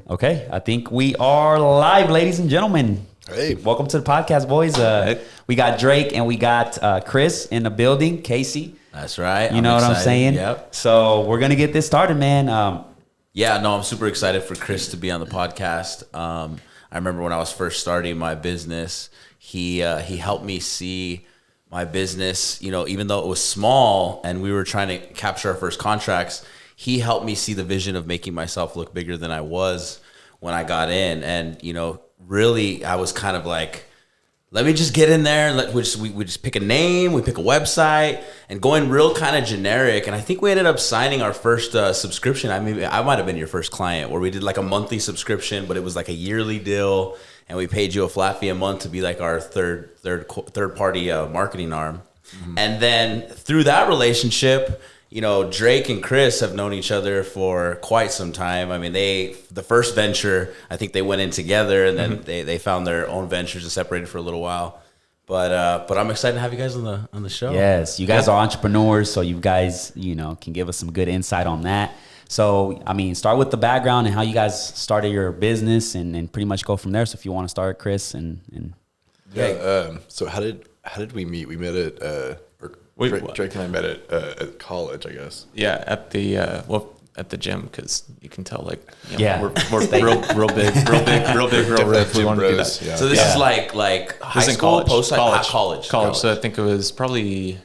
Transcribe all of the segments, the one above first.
Okay, I think we are live, ladies and gentlemen. Hey. Welcome to the podcast, boys. We got Drake and we got Chris in the building, Casey. That's right. You know what I'm saying? Yep. So we're going to get this started, man. I'm super excited for Chris to be on the podcast. I remember when I was first starting my business, he helped me see my business, you know, even though it was small and we were trying to capture our first contracts, he helped me see the vision of making myself look bigger than I was when I got in. And, you know, really, I was kind of like, let me just get in there and we just pick a name, we pick a website, and going real kind of generic. And I think we ended up signing our first subscription. I mean, I might have been your first client where we did like a monthly subscription, but it was like a yearly deal, and we paid you a flat fee a month to be like our third party marketing arm. Mm-hmm. And then through that relationship, you know, Drake and Chris have known each other for quite some time. I mean, the first venture, I think they went in together, and then they found their own ventures and separated for a little while. But I'm excited to have you guys on the show. Yes, you guys are entrepreneurs, so you guys, you know, can give us some good insight on that. So, I mean, start with the background and how you guys started your business, and pretty much go from there. So, if you want to start, Chris, and So how did we meet? We met at Drake and I met at college, I guess. Yeah, at the gym, because you can tell, like, you know, Yeah. we're real big, real ripped. We want to do that. Yeah. So this is like high school, college. So I think it was probably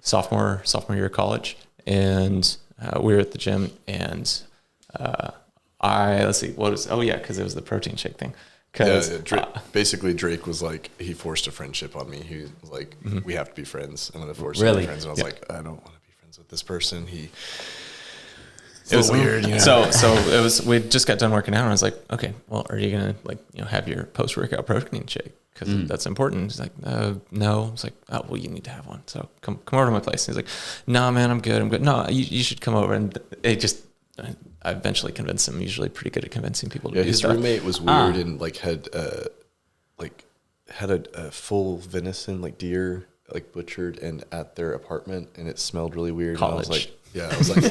sophomore year of college, and we were at the gym, and because it was the protein shake thing. Basically Drake was like, he forced a friendship on me. He was like, we have to be friends. I'm going to force Really? to be friends. And I was like, I don't want to be friends with this person. It was weird. You know? So it was, we just got done working out, and I was like, okay, well, are you going to, like, you know, have your post-workout protein shake? Because that's important. He's like, no. I was like, oh, well, you need to have one. So come over to my place. And he's like, nah, man, I'm good. No, you should come over. And I eventually convinced him. I'm usually pretty good at convincing people to do his stuff. roommate was weird and like had a full venison, like deer, like butchered and at their apartment, and it smelled really weird. College. And I was like,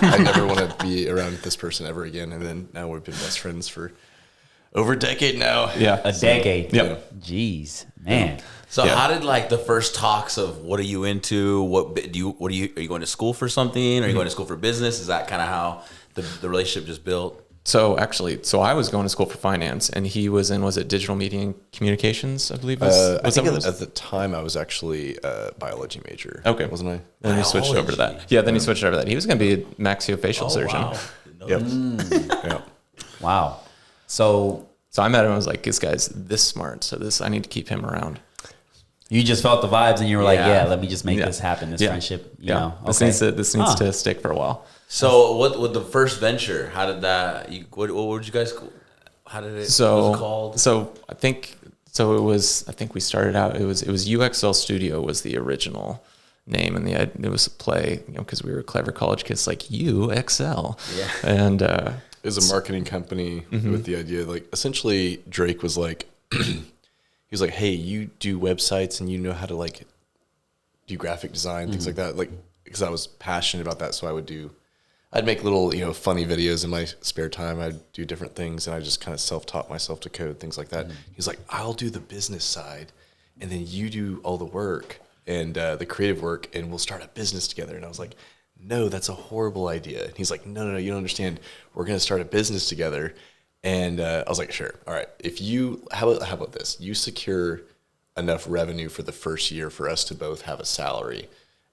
I never want to be around this person ever again. And then now we've been best friends for over a decade now. Yeah. a decade. Yep. Jeez, man. So how did like the first talks of what are you into? Are you going to school for something? Are you going to school for business? Is that kind of how the relationship just built? So I was going to school for finance, and he was in, was it digital media and communications, I believe? I think at the time I was actually a biology major. Okay. Wasn't I? Then he switched over to that. Yeah, then he switched over to that. He was going to be a maxillofacial surgeon. Wow. Yep. Yeah. Wow. So So I met him, I was like, this guy's this smart, so I need to keep him around. you just felt the vibes, and you were like, Yeah. let me just make this happen, this friendship, you know. This Okay. needs to stick for a while. So what with the first venture? How did that? What did you guys? How did it? So what was it called? So I think we started out. It was UXL Studio was the original name, and it was a play, you know, because we were clever college kids, like UXL. Yeah. And It was a marketing company with the idea, like, essentially Drake was like, he was like, hey, you do websites and you know how to like do graphic design, things like that. Like, because I was passionate about that. So I'd make little, you know, funny videos in my spare time. I'd do different things, and I just kind of self-taught myself to code, things like that. He's like, I'll do the business side, and then you do all the work and the creative work, and we'll start a business together. And I was like, no, that's a horrible idea. And he's like, no, you don't understand. We're going to start a business together. And I was like, sure. All right. How about this? You secure enough revenue for the first year for us to both have a salary,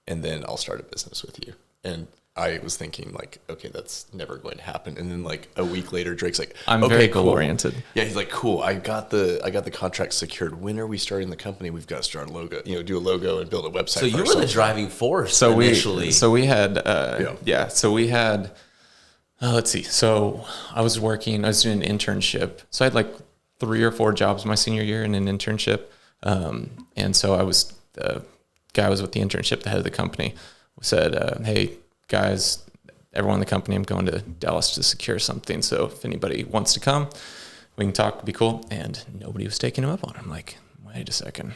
and then I'll start a business with you. And I was thinking, like, okay, that's never going to happen. And then like a week later, Drake's like, I'm okay, very cool. goal-oriented. Yeah, he's like, cool. I got the contract secured. When are we starting the company? We've got to start a logo, you know, do a logo and build a website. So you were the driving force initially. We had let's see. So I was doing an internship. So I had like 3 or 4 jobs my senior year in an internship. And so the guy was with the internship, the head of the company, said, hey guys, everyone in the company, I'm going to Dallas to secure something. So if anybody wants to come, we can talk, be cool. And nobody was taking him up on it. I'm like, wait a second.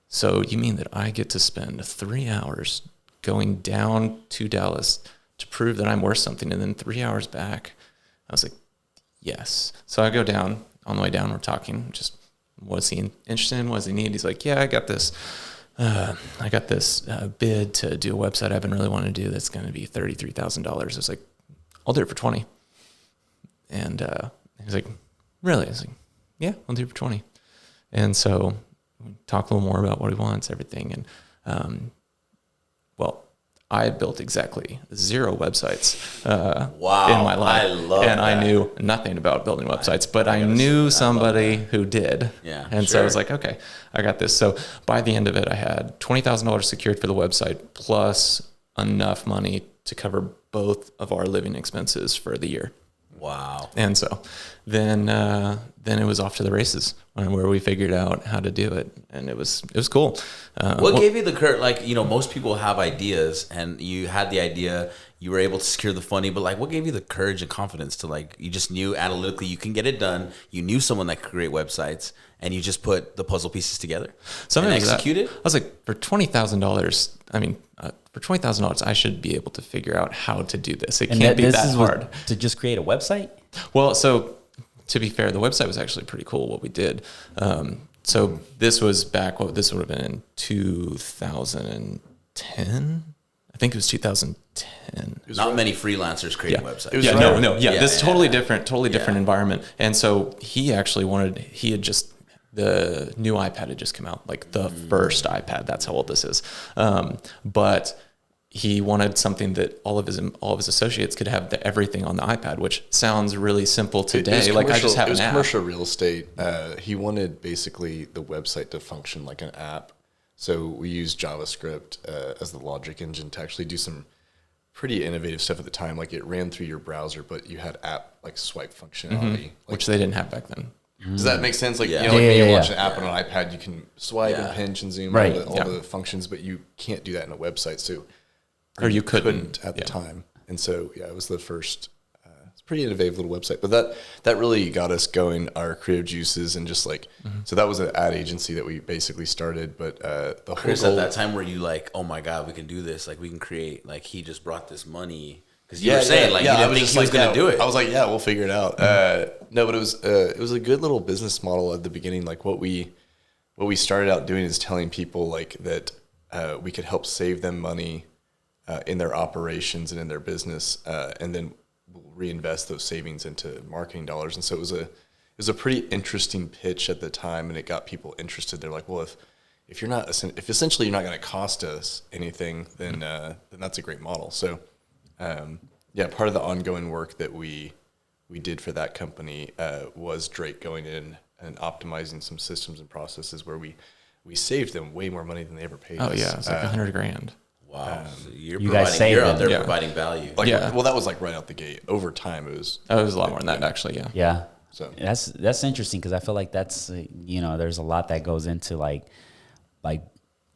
So you mean that I get to spend 3 hours going down to Dallas to prove that I'm worth something, and then 3 hours back? I was like, Yes. So I go down. On the way down, we're talking. Just what's he interested in? What does he need? He's like, yeah, I got this. Bid to do a website I've been really wanting to do. That's going to be $33,000. I was like, I'll do it for 20. And he's like, really? I was like, yeah, I'll do it for 20. And so we talk a little more about what he wants, everything. And well, I had built exactly 0 websites Wow, in my life. I love and that. I knew nothing about building websites, but I knew somebody who did. Yeah, and so I sure. was like, okay, I got this. So by the end of it, I had $20,000 secured for the website plus enough money to cover both of our living expenses for the year. Wow. And so then it was off to the races where we figured out how to do it. And it was cool. What gave you the courage? Like, most people have ideas, and you had the idea, you were able to secure the funding, but like, what gave you the courage and confidence to, like, you just knew analytically you can get it done. You knew someone that could create websites, and you just put the puzzle pieces together and executed? I was like, for $20,000, for $20,000, I should be able to figure out how to do this. It can't be that hard. To just create a website? Well, so to be fair, the website was actually pretty cool what we did. So this was back, this would have been in 2010. I think it was 2010. Not many freelancers creating websites. It was This is totally different environment. And so he actually the new iPad had just come out, like the first iPad. That's how old this is. But he wanted something that all of his associates could have everything on the iPad, which sounds really simple today. Like, I just have an app. Commercial real estate. He wanted basically the website to function like an app. So we used JavaScript as the logic engine to actually do some pretty innovative stuff at the time. Like, it ran through your browser, but you had app like swipe functionality, which they didn't have back then. Does that make sense? Like, Yeah, when you watch yeah. an app on an iPad, you can swipe and pinch and zoom, Right. all the functions, but you can't do that in a website. So, Or you couldn't at the time. And so, it was the first. It's a pretty innovative little website, but that really got us going, our creative juices, and just like, so that was an ad agency that we basically started. But the whole Chris, goal, at that time, were you like, oh my God, we can do this? Like, we can create, like, he just brought this money. Because you were saying, like, you didn't think he was going to do it. I was like, yeah, we'll figure it out. No, but it was a good little business model at the beginning. Like, what we started out doing is telling people, like, that we could help save them money in their operations and in their business, and then we'll reinvest those savings into marketing dollars. And so it was a pretty interesting pitch at the time, and it got people interested. They're like, well, if essentially you're not going to cost us anything, then that's a great model. So. Part of the ongoing work that we did for that company was Drake going in and optimizing some systems and processes where we saved them way more money than they ever paid us. Oh yeah, it's like $100,000. Wow. So you're out there providing value. Well, that was like right out the gate. Over time, it was a lot more than that, actually. Yeah. Yeah. So that's interesting, because I feel like that's there's a lot that goes into like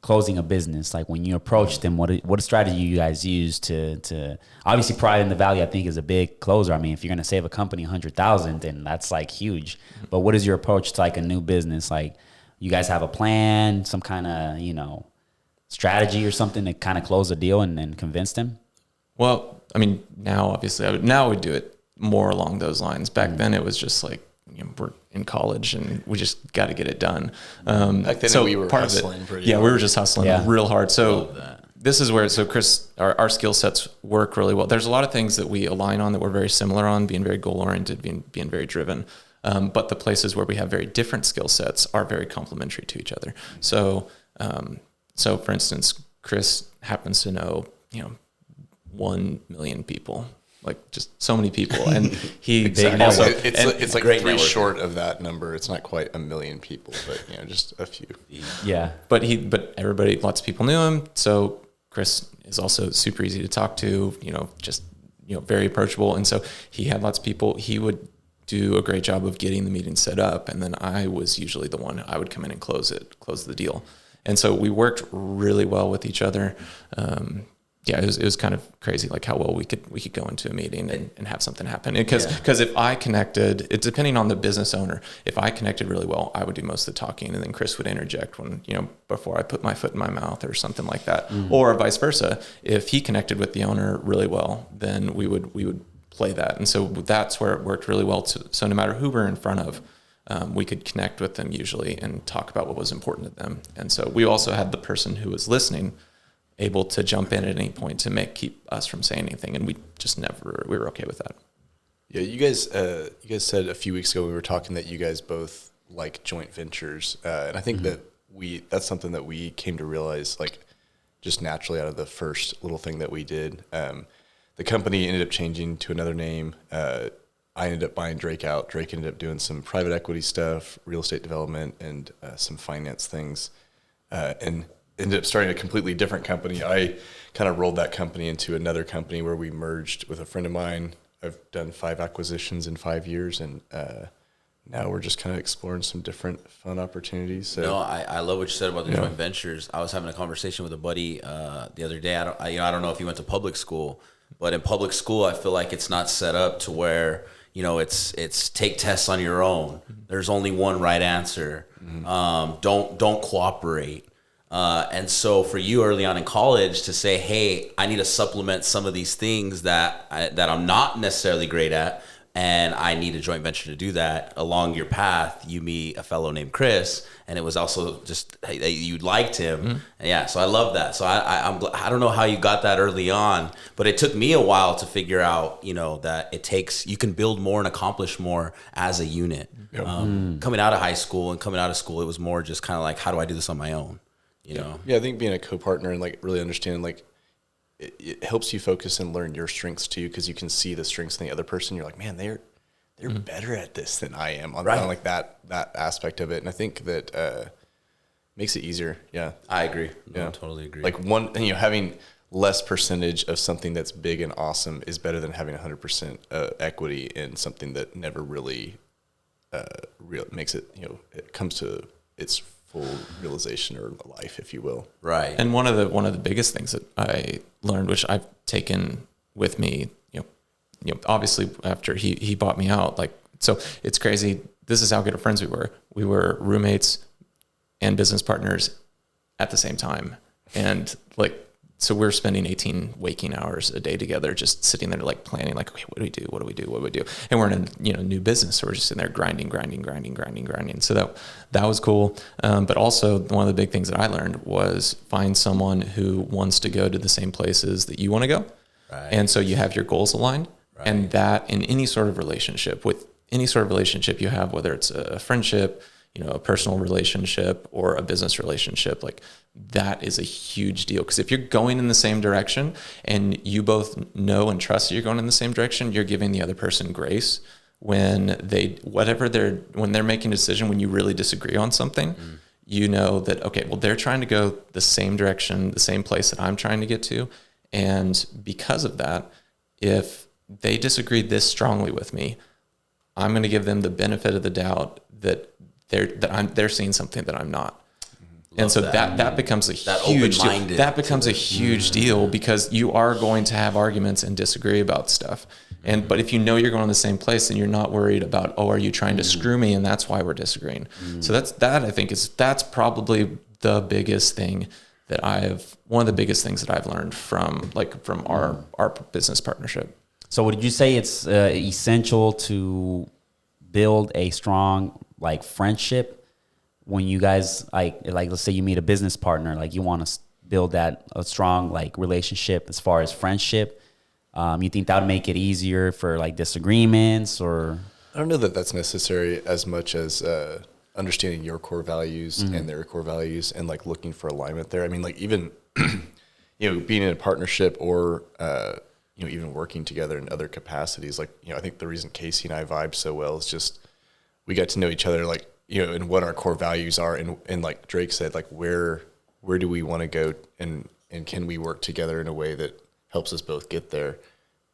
closing a business. Like, when you approach them, what strategy you guys use to obviously pride in the value, I think, is a big closer. I mean, if you're going to save a company $100,000, then that's like huge. But what is your approach to like a new business? Like, you guys have a plan, some kind of, strategy or something to kind of close a deal and convince them? Well, I mean, now obviously we do it more along those lines. Back then it was just like, we're in college and we just got to get it done. back then so we were part hustling of it, pretty hard. we were just hustling real hard. So this is where, Chris, our skill sets work really well. There's a lot of things that we align on that we're very similar on, being very goal oriented, being very driven. But the places where we have very different skill sets are very complementary to each other. So for instance, Chris happens to know, 1 million people, like just so many people, and he it's like great three networking. short of that number. It's not quite 1 million people, but just a few. Yeah. But everybody, lots of people knew him. So Chris is also super easy to talk to, very approachable. And so he had lots of people. He would do a great job of getting the meeting set up. And then I was usually the one, I would come in and close the deal. And so we worked really well with each other. It was kind of crazy, like how well we could go into a meeting and have something happen. Because if I connected, it's depending on the business owner. If I connected really well, I would do most of the talking, and then Chris would interject when, before I put my foot in my mouth or something like that, or vice versa. If he connected with the owner really well, then we would display that. And so that's where it worked really well. So no matter who we're in front of, we could connect with them usually and talk about what was important to them. And so we also had the person who was listening able to jump in at any point to keep us from saying anything. And we were okay with that. Yeah, you guys said a few weeks ago we were talking that you guys both like joint ventures, and I think that's something that we came to realize like just naturally out of the first little thing that we did. The company ended up changing to another name. I ended up buying Drake out. Drake ended up doing some private equity stuff, real estate development, and some finance things, and ended up starting a completely different company. I kind of rolled that company into another company where we merged with a friend of mine. I've done 5 acquisitions in 5 years, and now we're just kind of exploring some different fun opportunities. So. No, I love what you said about the joint ventures. I was having a conversation with a buddy the other day. I don't know if you went to public school, but in public school, I feel like it's not set up to where it's take tests on your own. There's only one right answer. Don't cooperate. And so for you early on in college to say, hey, I need to supplement some of these things that I'm not necessarily great at, and I need a joint venture to do that. Along your path, you meet a fellow named Chris, and it was also just hey, you liked him. Yeah, so I love that. So I don't know how you got that early on, but it took me a while to figure out, that you can build more and accomplish more as a unit. Yep. Coming out of high school and coming out of school, it was more just kind of like, how do I do this on my own? Yeah, I think being a co-partner and like really understanding like it helps you focus and learn your strengths too, because you can see the strengths in the other person. You're like, man, they're better at this than I am on like that aspect of it, and I think that makes it easier. Yeah, I agree. No, I totally agree. Like having less percentage of something that's big and awesome is better than having 100% equity in something that never really makes it. It comes to its full realization or life, if you will. Right. And one of the biggest things that I learned, which I've taken with me, obviously after he bought me out, like, so it's crazy. This is how good of friends we were. We were roommates and business partners at the same time. And like, so we're spending 18 waking hours a day together, just sitting there like planning, like, okay, what do we do? What do we do? What do we do? And we're in a new business. So we're just sitting there grinding. So that was cool. But also one of the big things that I learned was find someone who wants to go to the same places that you want to go. Right. And so you have your goals aligned. Right. And that in any sort of relationship you have, whether it's a friendship, a personal relationship or a business relationship, like that is a huge deal. Because if you're going in the same direction and you both know and trust that you're going in the same direction, you're giving the other person grace when they're making a decision, when you really disagree on something, you know that, okay, well, they're trying to go the same direction, the same place that I'm trying to get to. And because of that, if they disagree this strongly with me, I'm going to give them the benefit of the doubt that they're seeing something that I'm not. And so that becomes a huge deal. That becomes a huge deal, because you are going to have arguments and disagree about stuff. But if you know you're going to the same place, then you're not worried about, are you trying to screw me? And that's why we're disagreeing. So I think that's probably the biggest thing one of the biggest things that I've learned from our business partnership. So would you say it's essential to build a strong friendship when you guys like let's say you meet a business partner, like you want to build a strong relationship as far as friendship? You think that would make it easier for disagreements? Or I don't know that that's necessary as much as understanding your core values and their core values and looking for alignment there. I mean, even being in a partnership or even working together in other capacities. I think the reason Casey and I vibe so well is just we got to know each other, and what our core values are, and like Drake said, where do we want to go, and can we work together in a way that helps us both get there?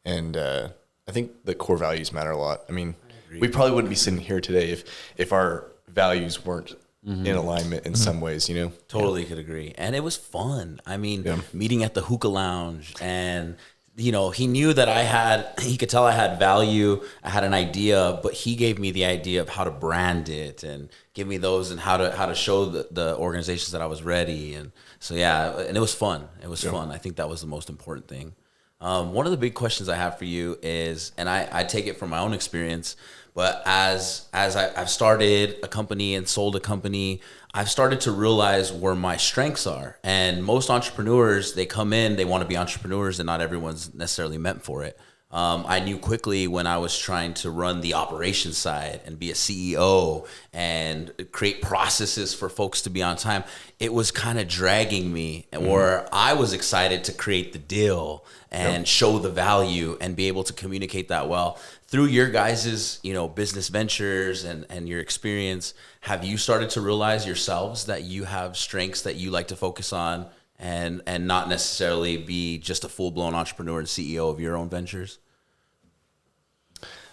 And I think the core values matter a lot. I mean, we probably wouldn't be sitting here today if our values weren't in alignment in some ways, Totally could agree. And it was fun. I mean, meeting at the hookah lounge, and he knew that he could tell I had value, I had an idea, but he gave me the idea of how to brand it and give me those and how to show the organizations that I was ready. And so, and it was fun. It was fun. I think that was the most important thing. One of the big questions I have for you is, and I take it from my own experience, but I've started a company and sold a company, I've started to realize where my strengths are. And most entrepreneurs, they come in, they want to be entrepreneurs, and not everyone's necessarily meant for it. I knew quickly when I was trying to run the operations side and be a CEO and create processes for folks to be on time, it was kind of dragging me, where I was excited to create the deal and show the value and be able to communicate that well. Through your guys's, business ventures and your experience, have you started to realize yourselves that you have strengths that you like to focus on and not necessarily be just a full-blown entrepreneur and CEO of your own ventures?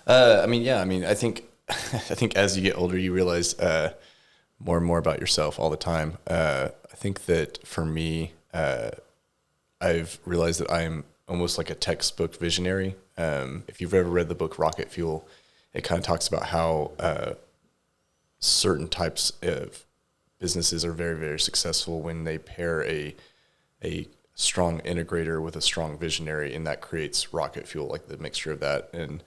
I think I think as you get older, you realize more and more about yourself all the time. I think that for me, I've realized that I'm almost like a textbook visionary. If you've ever read the book Rocket Fuel, it kind of talks about how certain types of businesses are very, very successful when they pair a strong integrator with a strong visionary, and that creates rocket fuel, like the mixture of that. And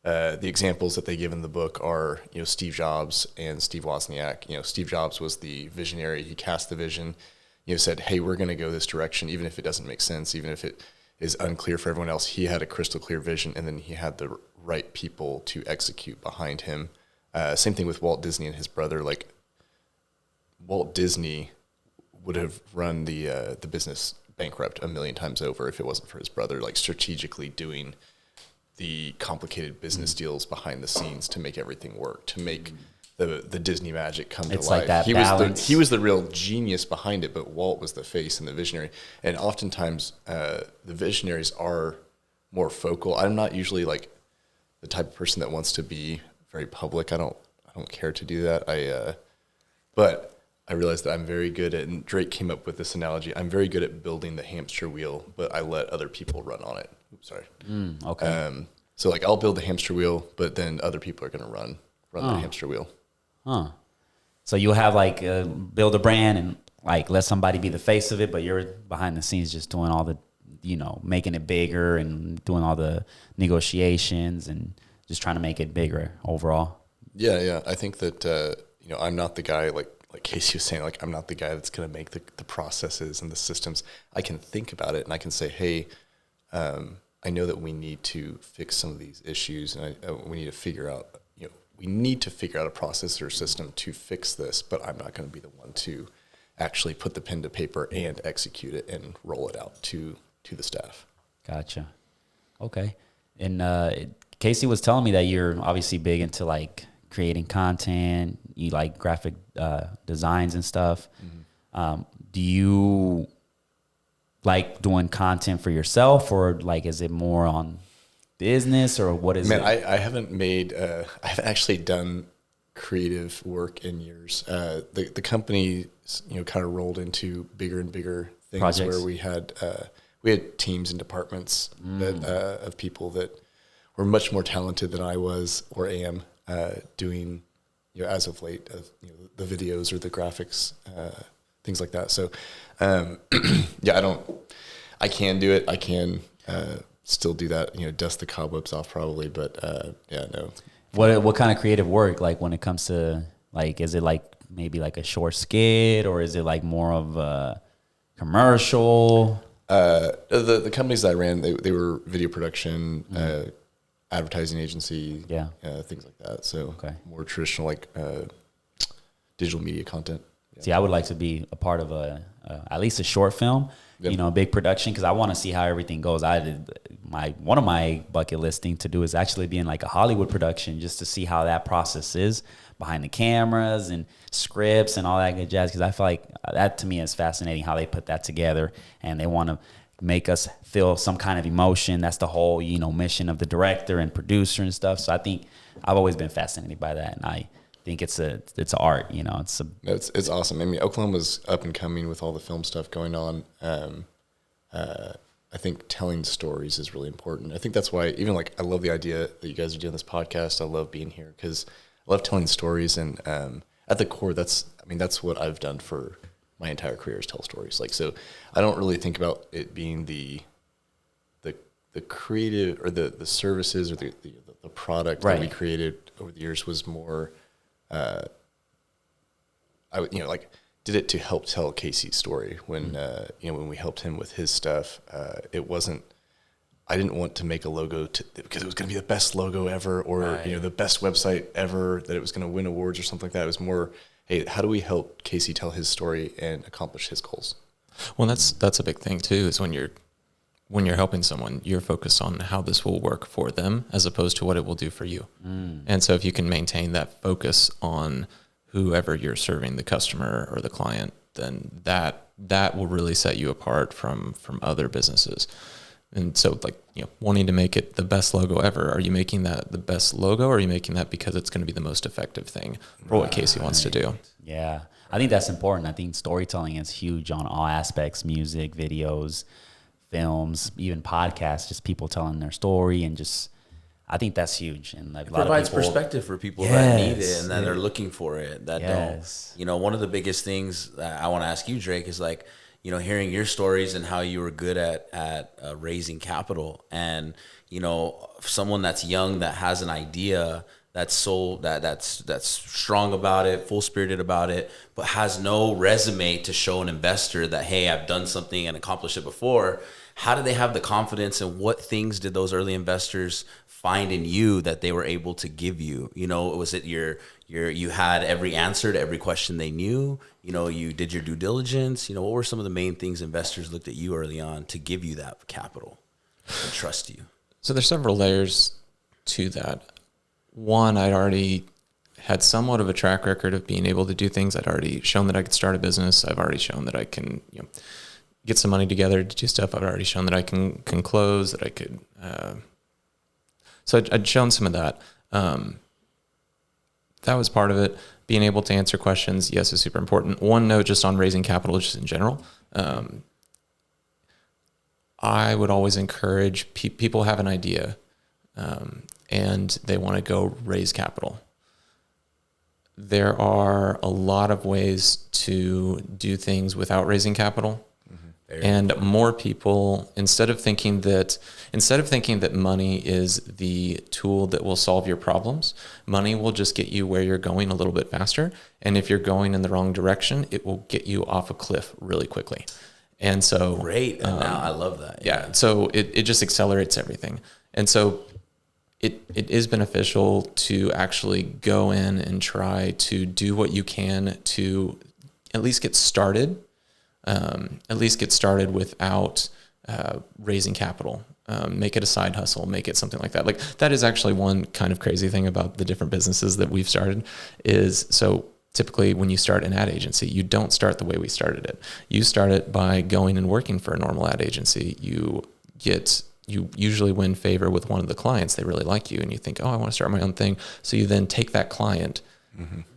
the examples that they give in the book are, Steve Jobs and Steve Wozniak. Steve Jobs was the visionary. He cast the vision, said, hey, we're going to go this direction, even if it doesn't make sense, even if it is unclear for everyone else. He had a crystal clear vision, and then he had the right people to execute behind him. Same thing with Walt Disney and his brother. Like, Walt Disney would have run the business bankrupt a million times over if it wasn't for his brother, like strategically doing the complicated business deals behind the scenes to make everything work, to make the Disney magic come to life. Like that balance. He was the real genius behind it, but Walt was the face and the visionary. And oftentimes the visionaries are more focal. I'm not usually like the type of person that wants to be very public. I don't care to do that. But I realized that I'm very good at, and Drake came up with this analogy, I'm very good at building the hamster wheel, but I let other people run on it. Oops, sorry. Okay. So like I'll build the hamster wheel, but then other people are going to run the hamster wheel. Huh. So you'll have like build a brand and like let somebody be the face of it, but you're behind the scenes just doing all the, making it bigger and doing all the negotiations and just trying to make it bigger overall. Yeah. I think that, I'm not the guy like Casey was saying, like, I'm not the guy that's going to make the processes and the systems. I can think about it and I can say, hey, I know that we need to fix some of these issues, and we need to figure out, a process or system to fix this, but I'm not going to be the one to actually put the pen to paper and execute it and roll it out to the staff. Gotcha. Okay. And Casey was telling me that you're obviously big into like creating content, you like graphic designs and stuff. Mm-hmm. Do you like doing content for yourself, or like is it more on business, or what is it? I haven't actually done creative work in years. The company kind of rolled into bigger and bigger things. Projects. Where we had teams and departments of people that were much more talented than I was or am doing, as of late, the videos or the graphics, things like that. So, I can do it. I can still do that, dust the cobwebs off probably, but no. What kind of creative work, like when it comes to, like, is it like maybe like a short skit, or is it like more of a commercial? The companies that I ran, they were video production, advertising agency, things like that. So more traditional, like digital media content. Yeah. See, I would like to be a part of at least a short film, a big production, because I want to see how everything goes. One of my bucket list thing to do is actually be in like a Hollywood production, just to see how that process is behind the cameras and scripts and all that good jazz. Because I feel like that to me is fascinating, how they put that together, and they want to make us feel some kind of emotion. That's the whole, mission of the director and producer and stuff. So I think I've always been fascinated by that, and I think it's art. It's awesome. I mean, Oklahoma's up and coming with all the film stuff going on. I think telling stories is really important. I think that's why, even like, I love the idea that you guys are doing this podcast. I love being here because I love telling stories, and at the core, that's what I've done for my entire career, is tell stories. Like, so I don't really think about it being the the creative or the services or the product that we created over the years was more, like did it to help tell Casey's story when, when we helped him with his stuff, it wasn't, I didn't want to make a logo because it was going to be the best logo ever or, the best website ever, that it was going to win awards or something like that. It was more, hey, how do we help Casey tell his story and accomplish his goals? Well, that's a big thing too, is when you're helping someone, you're focused on how this will work for them as opposed to what it will do for you. And so if you can maintain that focus on whoever you're serving, the customer or the client, then that will really set you apart from other businesses. And so wanting to make it the best logo ever, are you making that the best logo, or are you making that because it's going to be the most effective thing for what Casey wants to do? Yeah. I think that's important. I think storytelling is huge on all aspects: music, videos, films, even podcasts, just people telling their story, and just, I think that's huge. And like, it provides perspective for people that need it and that they're looking for it, that don't. One of the biggest things that I want to ask you, Drake, is like, hearing your stories and how you were good at raising capital, and someone that's young that has an idea that's strong about it, full spirited about it, but has no resume to show an investor that, hey, I've done something and accomplished it before. How do they have the confidence, and what things did those early investors find in you that they were able to give you? Was it you had every answer to every question they knew? You did your due diligence. What were some of the main things investors looked at you early on to give you that capital and trust you? So there's several layers to that. One, I'd already had somewhat of a track record of being able to do things. I'd already shown that I could start a business. I've already shown that I can, get some money together to do stuff. I've already shown that I can close, that I could. So I'd shown some of that. That was part of it. Being able to answer questions, yes, is super important. One note just on raising capital, just in general. I would always encourage people have an idea, and they want to go raise capital. There are a lot of ways to do things without raising capital. And more people, instead of thinking that money is the tool that will solve your problems, money will just get you where you're going a little bit faster. And if you're going in the wrong direction, it will get you off a cliff really quickly. And so great. And now I love that. Yeah. So it just accelerates everything. And so it is beneficial to actually go in and try to do what you can to at least get started. Without raising capital. Make it a side hustle, make it something like that. Like, that is actually one kind of crazy thing about the different businesses that we've started is, so typically when you start an ad agency, you don't start the way we started it. You start it by going and working for a normal ad agency. You usually win favor with one of the clients. They really like you and you think, oh, I want to start my own thing. So you then take that client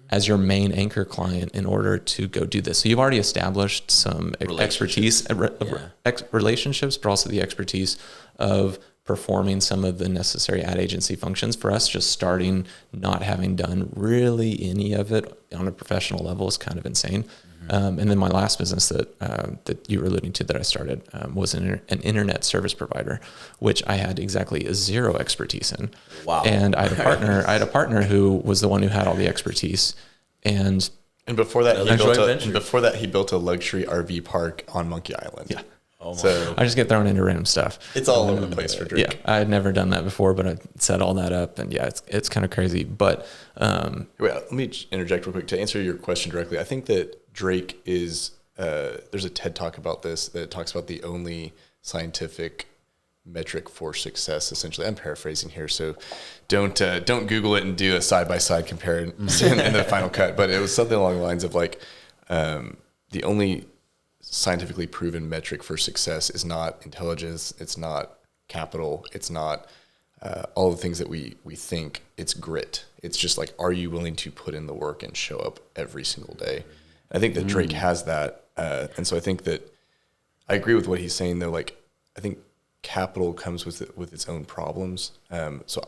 as your main anchor client in order to go do this. So you've already established some expertise, relationships, but also the expertise of performing some of the necessary ad agency functions. For us, just starting, not having done really any of it on a professional level is kind of insane. And then my last business that you were alluding to that I started was an internet service provider, which I had exactly zero expertise in. Wow! And I had a partner who was the one who had all the expertise. And before that, he built a luxury RV park on Monkey Island. Yeah. So I just get thrown into random stuff. It's all over the place for Drake. Yeah, I had never done that before, but I set all that up, and yeah, it's kind of crazy. But wait, let me interject real quick to answer your question directly. I think that Drake is there's a TED Talk about this that talks about the only scientific metric for success. Essentially, I'm paraphrasing here, so don't Google it and do a side by side comparison in the final cut. But it was something along the lines of like the only scientifically proven metric for success is not intelligence, it's not capital, it's not all the things that we think. It's grit. It's just like, are you willing to put in the work and show up every single day? I think that Drake has that, and so I think that I agree with what he's saying though. Like, I think capital comes with its own problems. So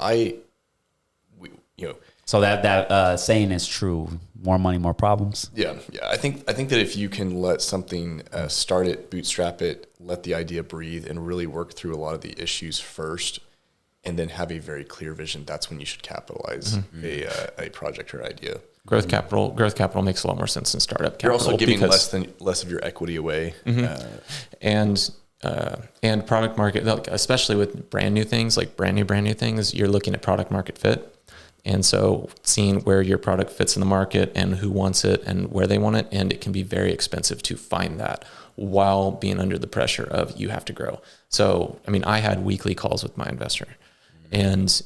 So that saying is true. More money, more problems. Yeah. I think that if you can let something start it, bootstrap it, let the idea breathe, and really work through a lot of the issues first, and then have a very clear vision, that's when you should capitalize a project or idea. Growth capital makes a lot more sense than startup capital. You're also giving less of your equity away. And product market, especially with brand new things, like brand new things, you're looking at product market fit. And so seeing where your product fits in the market and who wants it and where they want it. And it can be very expensive to find that while being under the pressure of you have to grow. So, I mean, I had weekly calls with my investor, and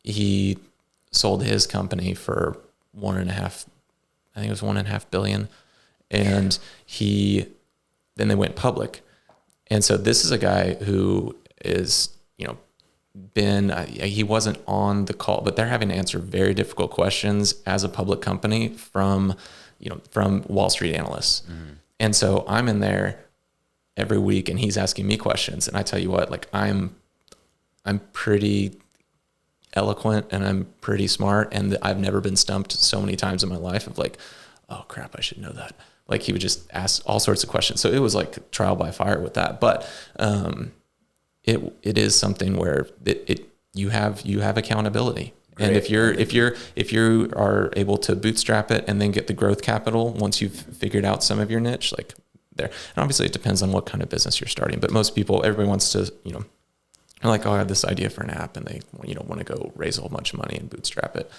he sold his company for $1.5 billion. And then they went public. And so this is a guy who is, he wasn't on the call, but they're having to answer very difficult questions as a public company from Wall Street analysts. And so I'm in there every week and he's asking me questions. And I tell you what, like I'm pretty eloquent and I'm pretty smart. And I've never been stumped so many times in my life of like, oh crap, I should know that. Like he would just ask all sorts of questions. So it was like trial by fire with that. But, it is something where you have accountability. Great. And if you are able to bootstrap it and then get the growth capital once you've figured out some of your niche, like there, and obviously it depends on what kind of business you're starting, but everybody wants to, they're like, oh, I have this idea for an app, and they, want to go raise a whole bunch of money and bootstrap it.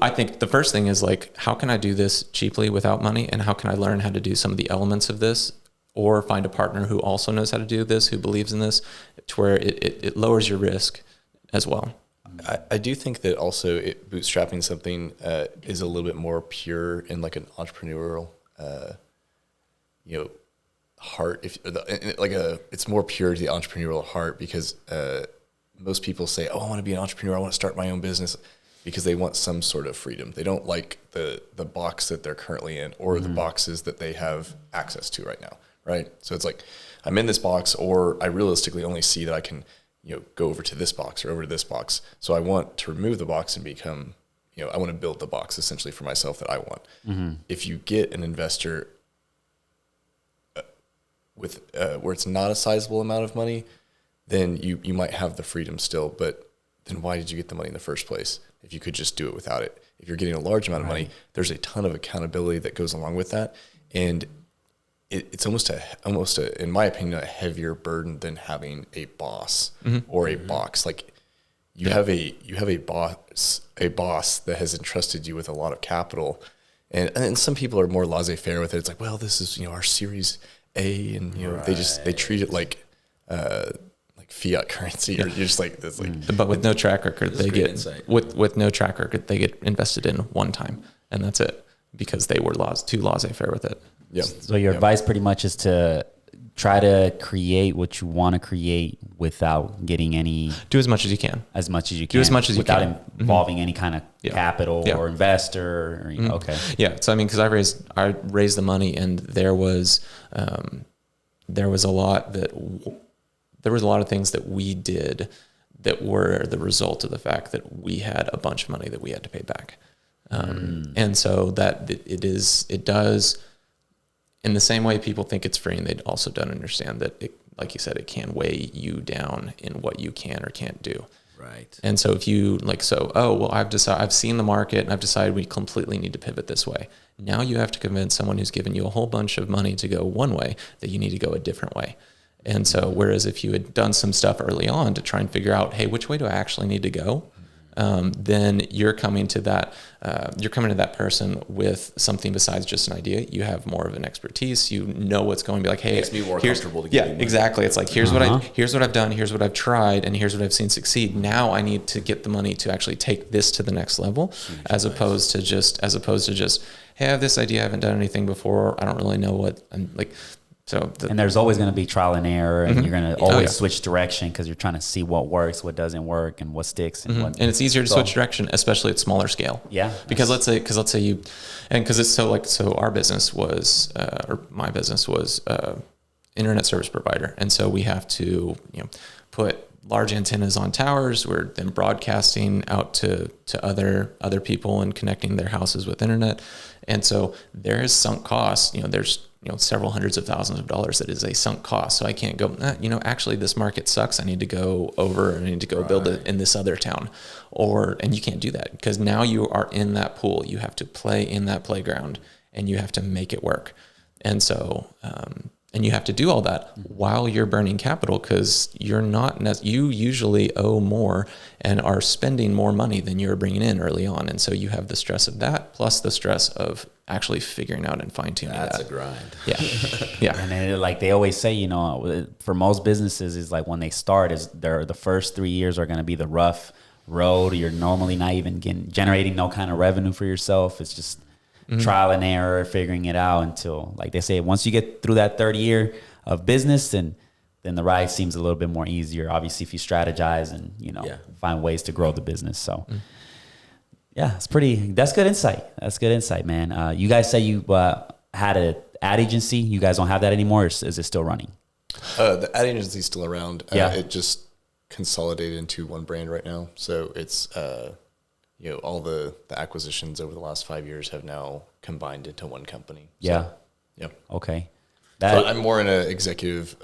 I think the first thing is like, how can I do this cheaply without money? And how can I learn how to do some of the elements of this, or find a partner who also knows how to do this, who believes in this, to where it lowers your risk as well. I do think that also bootstrapping something is a little bit more pure in like an entrepreneurial, heart. It's more pure to the entrepreneurial heart, because most people say, "Oh, I want to be an entrepreneur. I want to start my own business," because they want some sort of freedom. They don't like the box that they're currently in, or the boxes that they have access to right now. Right. So it's like, I'm in this box, or I realistically only see that I can, go over to this box or over to this box. So I want to remove the box and become, I want to build the box essentially for myself that I want. If you get an investor with where it's not a sizable amount of money, then you might have the freedom still. But then why did you get the money in the first place if you could just do it without it? If you're getting a large amount of money, there's a ton of accountability that goes along with that. And it's almost in my opinion, a heavier burden than having a boss or a box. Like you have a boss that has entrusted you with a lot of capital, and some people are more laissez-faire with it. It's like, well, this is our Series A, and they treat it like fiat currency, or you're just like this, like. But with no track record, with no track record, they get invested in one time, and that's it, because they were too laissez-faire with it. Yeah. So your advice pretty much is to try to create what you want to create without getting any. Do as much as you can. As much as you can. Do as much as you can. Without involving any kind of capital or investor. Or, okay. Yeah. So I mean, because I raised the money, and there was a lot of things that we did that were the result of the fact that we had a bunch of money that we had to pay back. And so that it does, in the same way people think it's free, and they also don't understand that it, like you said, it can weigh you down in what you can or can't do. Right. And so if you I've seen the market and I've decided we completely need to pivot this way. Now you have to convince someone who's given you a whole bunch of money to go one way that you need to go a different way. And so, whereas if you had done some stuff early on to try and figure out, hey, which way do I actually need to go? Then you're coming to that person with something besides just an idea. You have more of an expertise. You know what's going to be like, hey, it makes me more comfortable to get exactly. It's like, here's what I've done, here's what I've tried, and here's what I've seen succeed. Now I need to get the money to actually take this to the next level, as opposed to just, hey, I have this idea, I haven't done anything before, I don't really know what I'm like. So and there's always going to be trial and error, and you're going to always switch direction, because you're trying to see what works, what doesn't work, and what sticks. And what, and it's easier to switch direction, especially at smaller scale. Yeah. Because let's say you, and because it's so our business was, or my business was, internet service provider. And so we have to, put large antennas on towers. We're then broadcasting out to other people and connecting their houses with internet. And so there is sunk costs. There's several hundreds of thousands of dollars that is a sunk cost. So I can't go, actually this market sucks. I need to go over, I need to go build it in this other town. And you can't do that because now you are in that pool. You have to play in that playground and you have to make it work. And so, and you have to do all that while you're burning capital because you usually owe more and are spending more money than you're bringing in early on. And so you have the stress of that plus the stress of actually figuring out and fine tuning that. That's a grind. Yeah. Yeah. And then, like they always say, for most businesses is like when they start the first 3 years are going to be the rough road. You're normally not even generating no kind of revenue for yourself. It's just trial and error, figuring it out until, like they say, once you get through that third year of business, then the ride seems a little bit more easier. Obviously, if you strategize and find ways to grow the business. So, that's good insight. That's good insight, man. You guys say you had an ad agency. You guys don't have that anymore, or is it still running? The ad agency is still around. Yeah. It just consolidated into one brand right now. So it's all the acquisitions over the last 5 years have now combined into one company. Yeah. So, yeah. Okay. But I'm more in an executive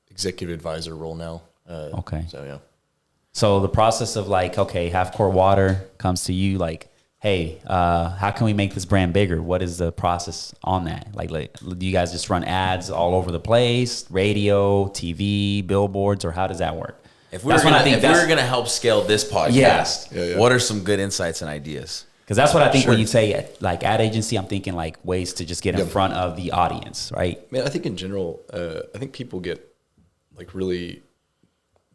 advisor role now. Okay. So, yeah. So the process of like, okay, Half Court Water comes to you like, hey, how can we make this brand bigger? What is the process on that? Like, do you guys just run ads all over the place, radio, TV, billboards, or how does that work? If we were going to help scale this podcast, what are some good insights and ideas? Because that's what I think when you say like ad agency, I'm thinking like ways to just get in front of the audience, right? Man, I think in general, I think people get like really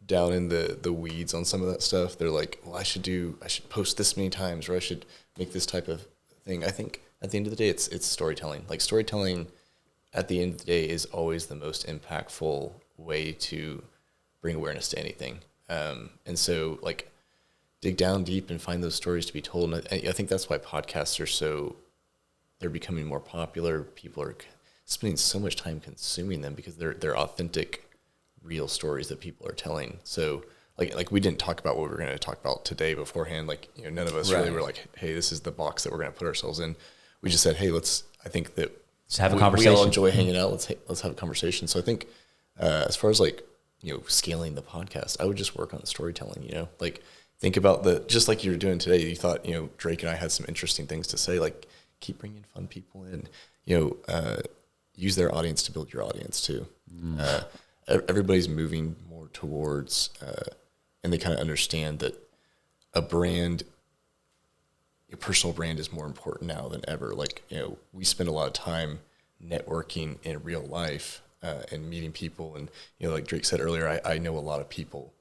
down in the weeds on some of that stuff. They're like, well, I should post this many times, or I should make this type of thing. I think at the end of the day, it's storytelling. Like storytelling at the end of the day is always the most impactful way to bring awareness to anything. And so like dig down deep and find those stories to be told. And I think that's why podcasts they're becoming more popular. People are spending so much time consuming them because they're authentic, real stories that people are telling. So like we didn't talk about what we were going to talk about today beforehand. Like, none of us really were like, hey, this is the box that we're going to put ourselves in. We just said, hey, I think that just have a conversation. We all enjoy hanging out. Let's have a conversation. So I think as far as like, scaling the podcast, I would just work on the storytelling, like think about just like you were doing today. You thought, Drake and I had some interesting things to say, like keep bringing fun people in, use their audience to build your audience too. Everybody's moving more towards, and they kind of understand that a brand, your personal brand is more important now than ever. Like, we spend a lot of time networking in real life, and meeting people. And, like Drake said earlier, I know a lot of people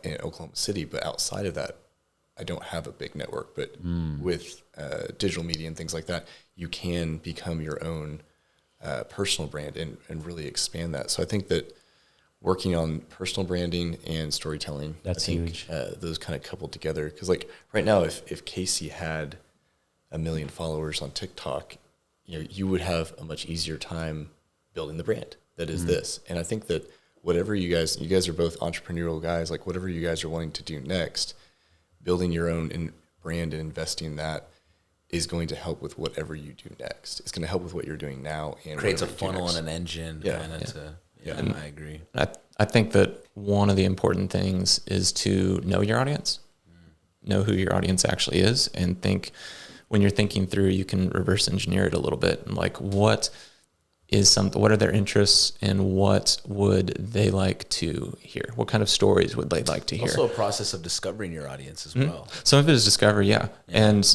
in Oklahoma City, but outside of that, I don't have a big network. But with digital media and things like that, you can become your own personal brand and really expand that. So I think that working on personal branding and storytelling, that's huge. Those kind of coupled together. Because like right now, if Casey had 1 million followers on TikTok, you would have a much easier time building the brand that is this. And I think that whatever you guys are both entrepreneurial guys, like whatever you guys are wanting to do next, building your own brand and investing in that is going to help with whatever you do next. It's going to help with what you're doing now. And creates a funnel and an engine. Yeah. And I agree. I think that one of the important things is to know your audience, know who your audience actually is, and when you're thinking through, you can reverse engineer it a little bit. And like, what are their interests and what would they like to hear? What kind of stories would they like to hear? Also a process of discovering your audience as well. Some of it is discovery, yeah. And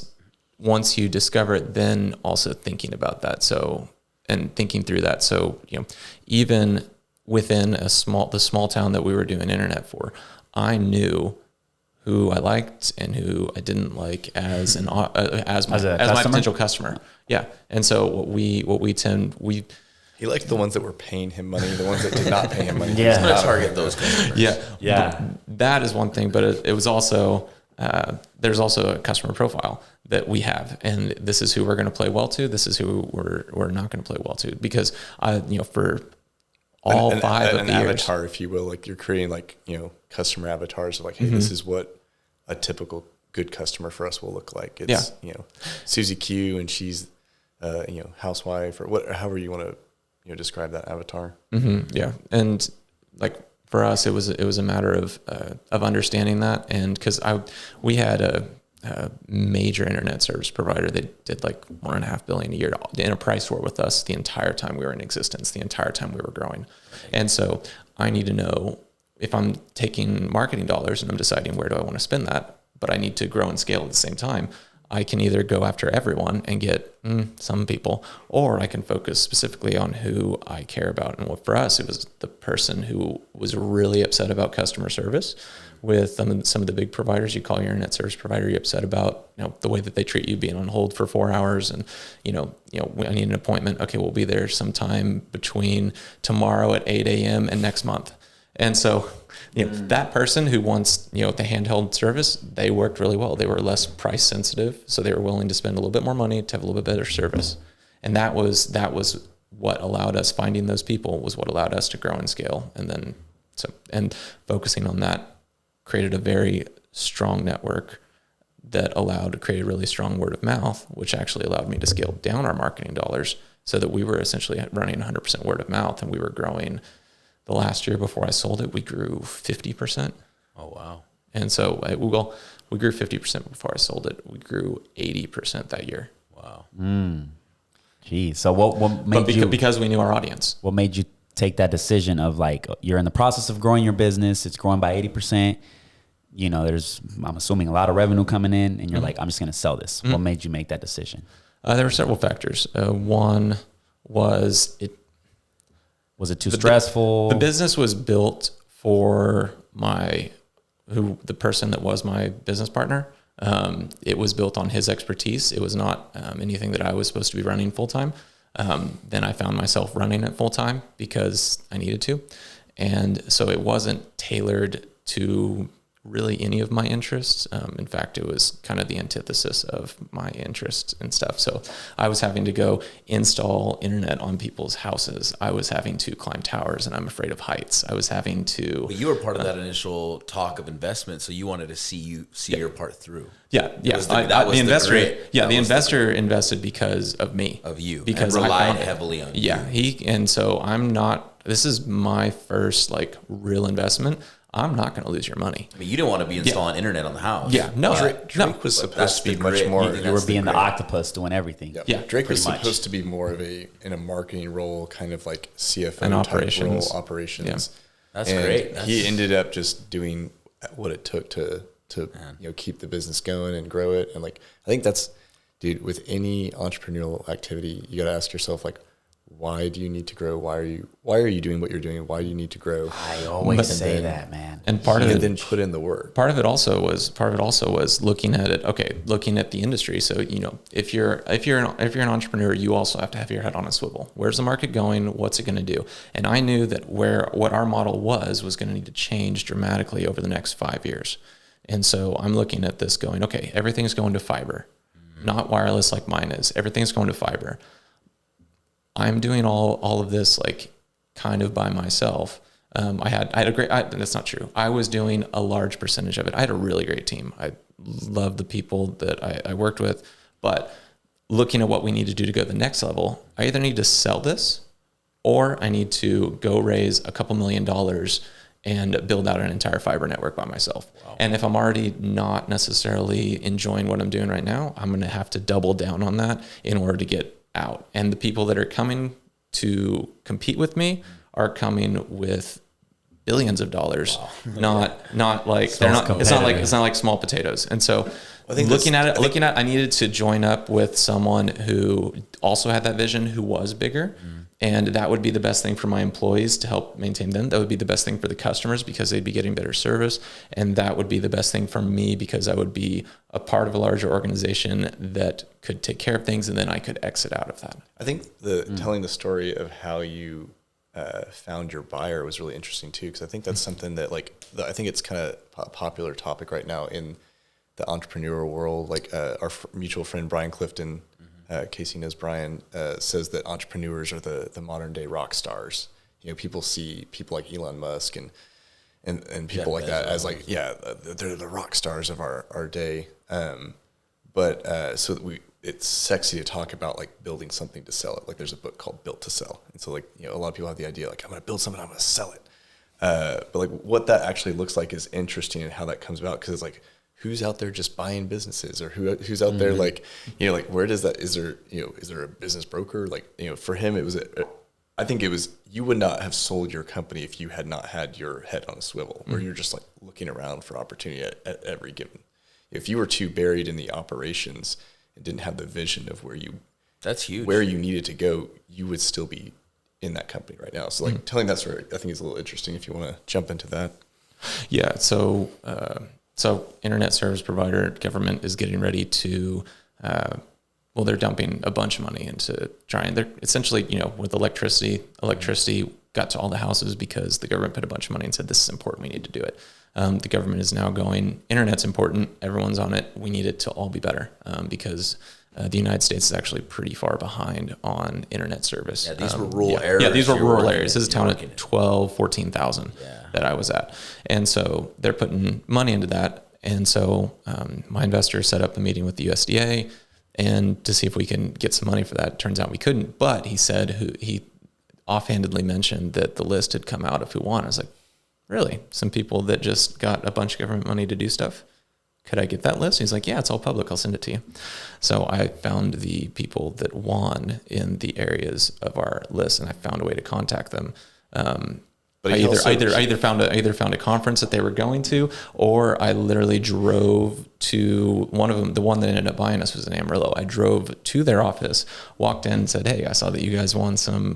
once you discover it, then also thinking about that. So, and thinking through that. So, even within the small town that we were doing internet for, I knew who I liked and who I didn't like as my potential customer. Yeah. And so he liked the ones that were paying him money, the ones that did not pay him money. Yeah. He's going to target those customers. Yeah. That is one thing, but it was also, there's also a customer profile that we have, and this is who we're going to play well to. This is who we're not going to play well to, because for all an 5 of the years. avatar, if you will, like you're creating like, customer avatars of like, hey, this is what a typical good customer for us will look like. It's, Susie Q, and she's, housewife, or however you want to, describe that avatar. Yeah. And like for us, it was a matter of understanding that. And cause we had a major internet service provider that did like $1.5 billion a year in a price war with us the entire time we were in existence, the entire time we were growing. And so I need to know if I'm taking marketing dollars and I'm deciding where do I want to spend that, but I need to grow and scale at the same time. I can either go after everyone and get some people, or I can focus specifically on who I care about. And for us, it was the person who was really upset about customer service. With some of the big providers, you call your internet service provider, you're upset about the way that they treat you, being on hold for 4 hours, and I need an appointment. Okay, we'll be there sometime between tomorrow at 8 a.m. and next month. And so that person who wants, the handheld service, they worked really well. They were less price sensitive, so they were willing to spend a little bit more money to have a little bit better service. And that was what allowed us, finding those people was what allowed us to grow and scale. And then, and focusing on that created a very strong network that allowed to create a really strong word of mouth, which actually allowed me to scale down our marketing dollars so that we were essentially running 100% word of mouth, and we were growing. The last year before I sold it, we grew 50%. Oh, wow. And so at Google, we grew 50% before I sold it. We grew 80% that year. Wow. Geez. So what made you... Because we knew our audience. What made you take that decision of like, you're in the process of growing your business, it's growing by 80%, there's, I'm assuming, a lot of revenue coming in, and you're like, I'm just going to sell this. What made you make that decision? There were several factors. One was Was it too stressful? The business was built for the person that was my business partner. It was built on his expertise. It was not anything that I was supposed to be running full time. Then I found myself running it full time because I needed to. And so it wasn't tailored to really any of my interests. In fact, it was kind of the antithesis of my interests and stuff. So I was having to go install internet on people's houses. I was having to climb towers, and I'm afraid of heights. I was having to... But you were part of that initial talk of investment, so you wanted to see your part through. Yeah. The investor invested because of me. Of you. Because and relied heavily on you. Yeah. And so this is my first real investment. I'm not going to lose your money. I mean, you didn't want to be installing internet on the house. Yeah, no. Drake was supposed to be much more. You were being the octopus doing everything. Yeah, Drake was supposed to be more of in a marketing role, kind of like CFO and type role, operations. Yeah. That's great. He ended up just doing what it took to keep the business going and grow it. And I think that's, dude, with any entrepreneurial activity, you got to ask yourself why do you need to grow? Why are you doing what you're doing? Why do you need to grow? I always say that, man. And then put in the work. Part of it also was looking at it. Okay, looking at the industry. So if you're an entrepreneur, you also have to have your head on a swivel. Where's the market going? What's it going to do? And I knew that what our model was going to need to change dramatically over the next 5 years. And so I'm looking at this going, okay, everything's going to fiber, not wireless like mine is. Everything's going to fiber. I'm doing all of this kind of by myself. I had a great, that's not true. I was doing a large percentage of it. I had a really great team. I love the people that I worked with, but looking at what we need to do to go to the next level, I either need to sell this or I need to go raise a couple $1 million and build out an entire fiber network by myself. Wow. And if I'm already not necessarily enjoying what I'm doing right now, I'm going to have to double down on that in order to get out. And the people that are coming to compete with me are coming with billions of dollars. Wow. not like they're not. It's not like small potatoes. And so I needed to join up with someone who also had that vision, who was bigger. And that would be the best thing for my employees to help maintain them. That would be the best thing for the customers because they'd be getting better service. And that would be the best thing for me because I would be a part of a larger organization that could take care of things, and then I could exit out of that. I think telling the story of how you found your buyer was really interesting too, because I think that's something that I think it's kind of a popular topic right now in the entrepreneurial world. Our mutual friend Brian Clifton, Casey knows Brian, says that entrepreneurs are the modern day rock stars. people see people like Elon Musk and people Jeff like that Bezos. as like, they're the rock stars of our day. It's sexy to talk about like building something to sell it. Like there's a book called Built to Sell. And so like, a lot of people have the idea like, I'm going to build something, I'm going to sell it. But like what that actually looks like is interesting, and how that comes about. Cause it's like, who's out there just buying businesses, or who's out there like, like where does that, is there a business broker? Like, for him, it was, I think it was, you would not have sold your company if you had not had your head on a swivel, where you're just like looking around for opportunity at every given. If you were too buried in the operations and didn't have the vision of that's huge, where you needed to go, you would still be in that company right now. So like telling that story, I think is a little interesting if you want to jump into that. Yeah. So internet service provider, government is getting ready to, they're dumping a bunch of money into they're essentially, with electricity got to all the houses because the government put a bunch of money and said, this is important, we need to do it. The government is now going, internet's important, everyone's on it, we need it to all be better, because the United States is actually pretty far behind on internet service. Yeah, these were rural areas. Yeah, these were rural areas. This is a town of 12, 14,000 that I was at. And so they're putting money into that. And so my investor set up a meeting with the USDA and to see if we can get some money for that. Turns out we couldn't. But he said, he offhandedly mentioned that the list had come out of who won. I was like, really? Some people that just got a bunch of government money to do stuff? Could I get that list? He's like, yeah, it's all public. I'll send it to you. So I found the people that won in the areas of our list, and I found a way to contact them. But I either found a conference that they were going to, or I literally drove to one of them. The one that ended up buying us was in Amarillo. I drove to their office, walked in, and said, "Hey, I saw that you guys won some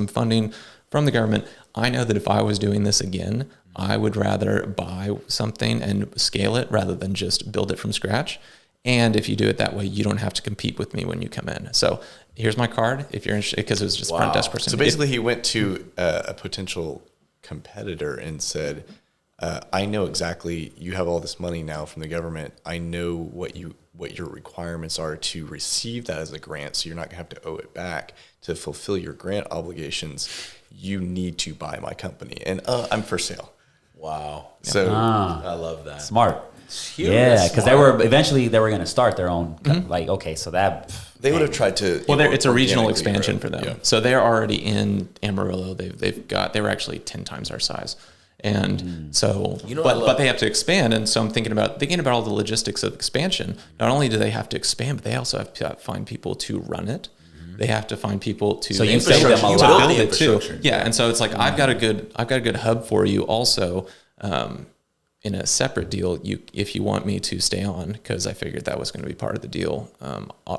funding from the government. I know that if I was doing this again, I would rather buy something and scale it rather than just build it from scratch. And if you do it that way, you don't have to compete with me when you come in. So here's my card if you're interested," because it was just front desk person. So basically he went to a potential competitor and said, I know exactly, you have all this money now from the government. I know what your requirements are to receive that as a grant, so you're not going to have to owe it back. To fulfill your grant obligations, you need to buy my company. And I'm for sale. Wow. So I love that. Smart. Huge. Yeah, because they were going to start their own. Like, okay, so that they would have tried to. Well, it's a regional expansion grow. for them. Yeah. So they're already in Amarillo. They were actually 10 times our size. And so, but they have to expand. And so I'm thinking about all the logistics of expansion. Not only do they have to expand, but they also have to find people to run it. They have to find people to So you save them a lot. build it too. Yeah, and so it's like I've got a good hub for you also. In a separate deal, if you want me to stay on, because I figured that was going to be part of the deal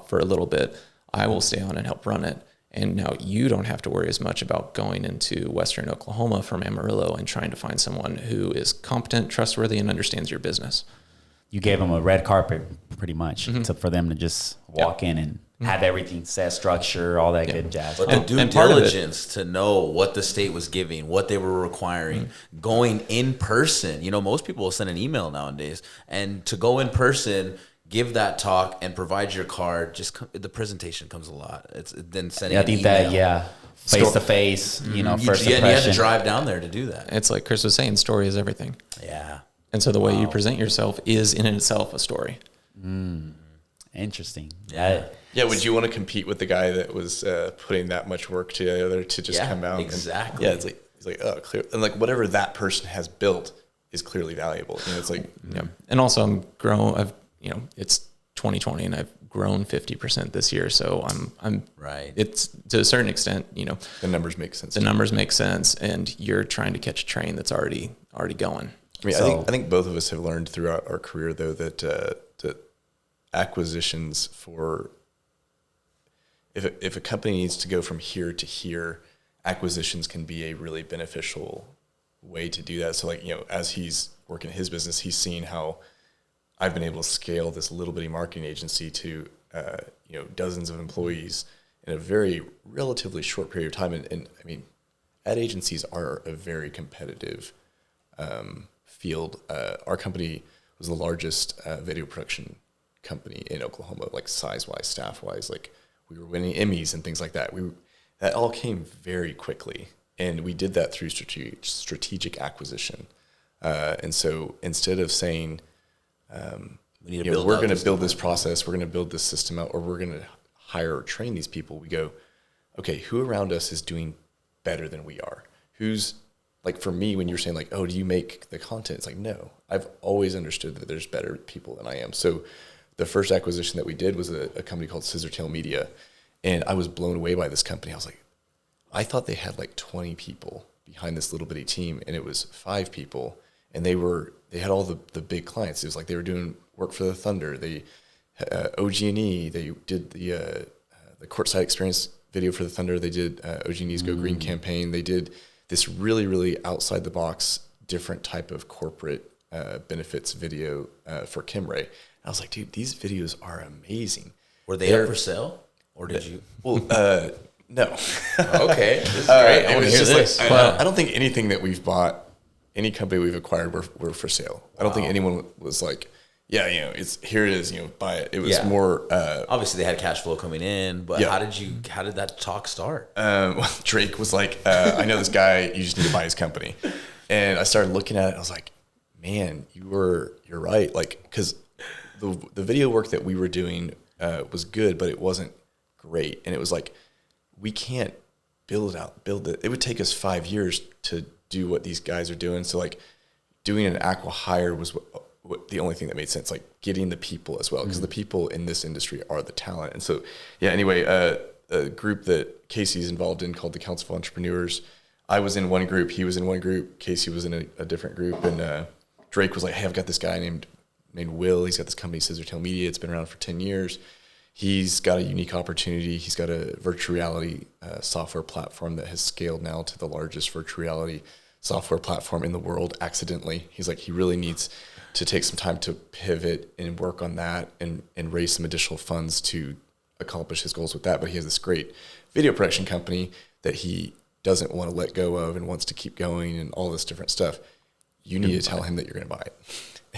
for a little bit, I will stay on and help run it. And now you don't have to worry as much about going into Western Oklahoma from Amarillo and trying to find someone who is competent, trustworthy, and understands your business. You gave them a red carpet pretty much for them to just walk in and have everything set, structure, all that good jazz. But the due diligence to know what the state was giving, what they were requiring, going in person. Most people will send an email nowadays, and to go in person, give that talk, and provide your card. The presentation comes a lot. It's then sending. I think an email. that face to face. First impression. You have to drive down there to do that. It's like Chris was saying, story is everything. Yeah. And so the way you present yourself is in itself a story. Interesting. Yeah, would you want to compete with the guy that was putting that much work together to just come out? Exactly. And, it's like oh, clear, and like whatever that person has built is clearly valuable. It's like And also I'm grown. It's 2020 and I've grown 50% this year. So I'm right. It's to a certain extent, the numbers make sense. The numbers make sense, and you're trying to catch a train that's already going. I mean, I think both of us have learned throughout our career though that acquisitions for if a company needs to go from here to here, acquisitions can be a really beneficial way to do that. So as he's working his business, he's seen how I've been able to scale this little bitty marketing agency to dozens of employees in a very relatively short period of time. And I mean, ad agencies are a very competitive field. Our company was the largest video production company in Oklahoma, like size-wise, staff-wise. Like we were winning Emmys and things like that. That all came very quickly. And we did that through strategic acquisition. And so instead of saying, we're going to build this process, we're going to build this system out, or we're going to hire or train these people, we go, okay, who around us is doing better than we are? Who's, like for me, when you're saying like, oh, do you make the content? It's like, no, I've always understood that there's better people than I am. So the first acquisition that we did was a company called Scissortail Media. And I was blown away by this company. I was like, I thought they had like 20 people behind this little bitty team, and it was 5 people. And they had all the big clients. It was like they were doing work for the Thunder. They OG&E. They did the courtside experience video for the Thunder. They did OG&E's Go Green campaign. They did this really, really outside the box, different type of corporate benefits video for Kimray. I was like, dude, these videos are amazing. Were they up for sale, or did you? Well, no. Okay, this is great. It was just this. I don't think anything that we've bought, any company we've acquired, were for sale. I don't think anyone was like, yeah, here it is, buy it. It was more. Obviously, they had cash flow coming in, but how did that talk start? Drake was like, I know this guy. You just need to buy his company. And I started looking at it. I was like, man, you're right. Like, because the video work that we were doing was good, but it wasn't great. And it was like, we can't build it. It would take us 5 years to do what these guys are doing. So like doing an acqui-hire was what the only thing that made sense, like getting the people as well, because the people in this industry are the talent. And so, anyway, a group that Casey's involved in called the Council of Entrepreneurs. I was in one group, he was in one group, Casey was in a different group, and Drake was like, hey, I've got this guy named Will. He's got this company, Scissortail Media. It's been around for 10 years. He's got a unique opportunity. He's got a virtual reality software platform that has scaled now to the largest virtual reality software platform in the world accidentally. He's like, he really needs to take some time to pivot and work on that and raise some additional funds to accomplish his goals with that. But he has this great video production company that he doesn't want to let go of and wants to keep going and all this different stuff. You need to tell him that you're going to buy it.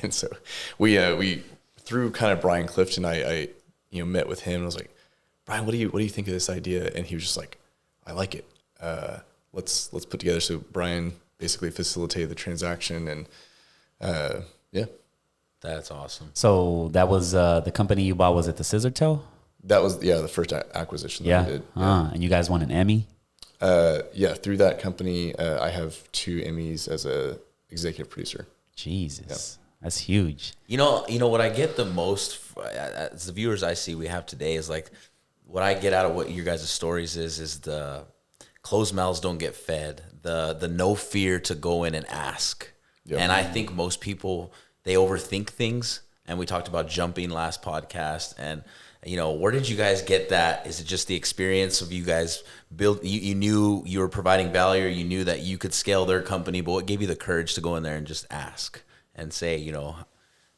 And so we through kind of Brian Clifton, I met with him and I was like, Brian, what do you think of this idea? And he was just like, I like it. Let's put together. So Brian basically facilitated the transaction, and yeah. That's awesome. So that was the company you bought. Was it the Scissortail? That was the first acquisition that I did. Yeah. And you guys won an Emmy? Through that company, I have 2 Emmys as a executive producer. Jesus. That's huge. You know what I get the most as the viewers I see we have today is like, what I get out of what your guys' stories is the closed mouths don't get fed, the no fear to go in and ask. Yep. And I think most people, they overthink things. And we talked about jumping last podcast. And, where did you guys get that? Is it just the experience of you guys build? You knew you were providing value, or you knew that you could scale their company, but what gave you the courage to go in there and just ask and say,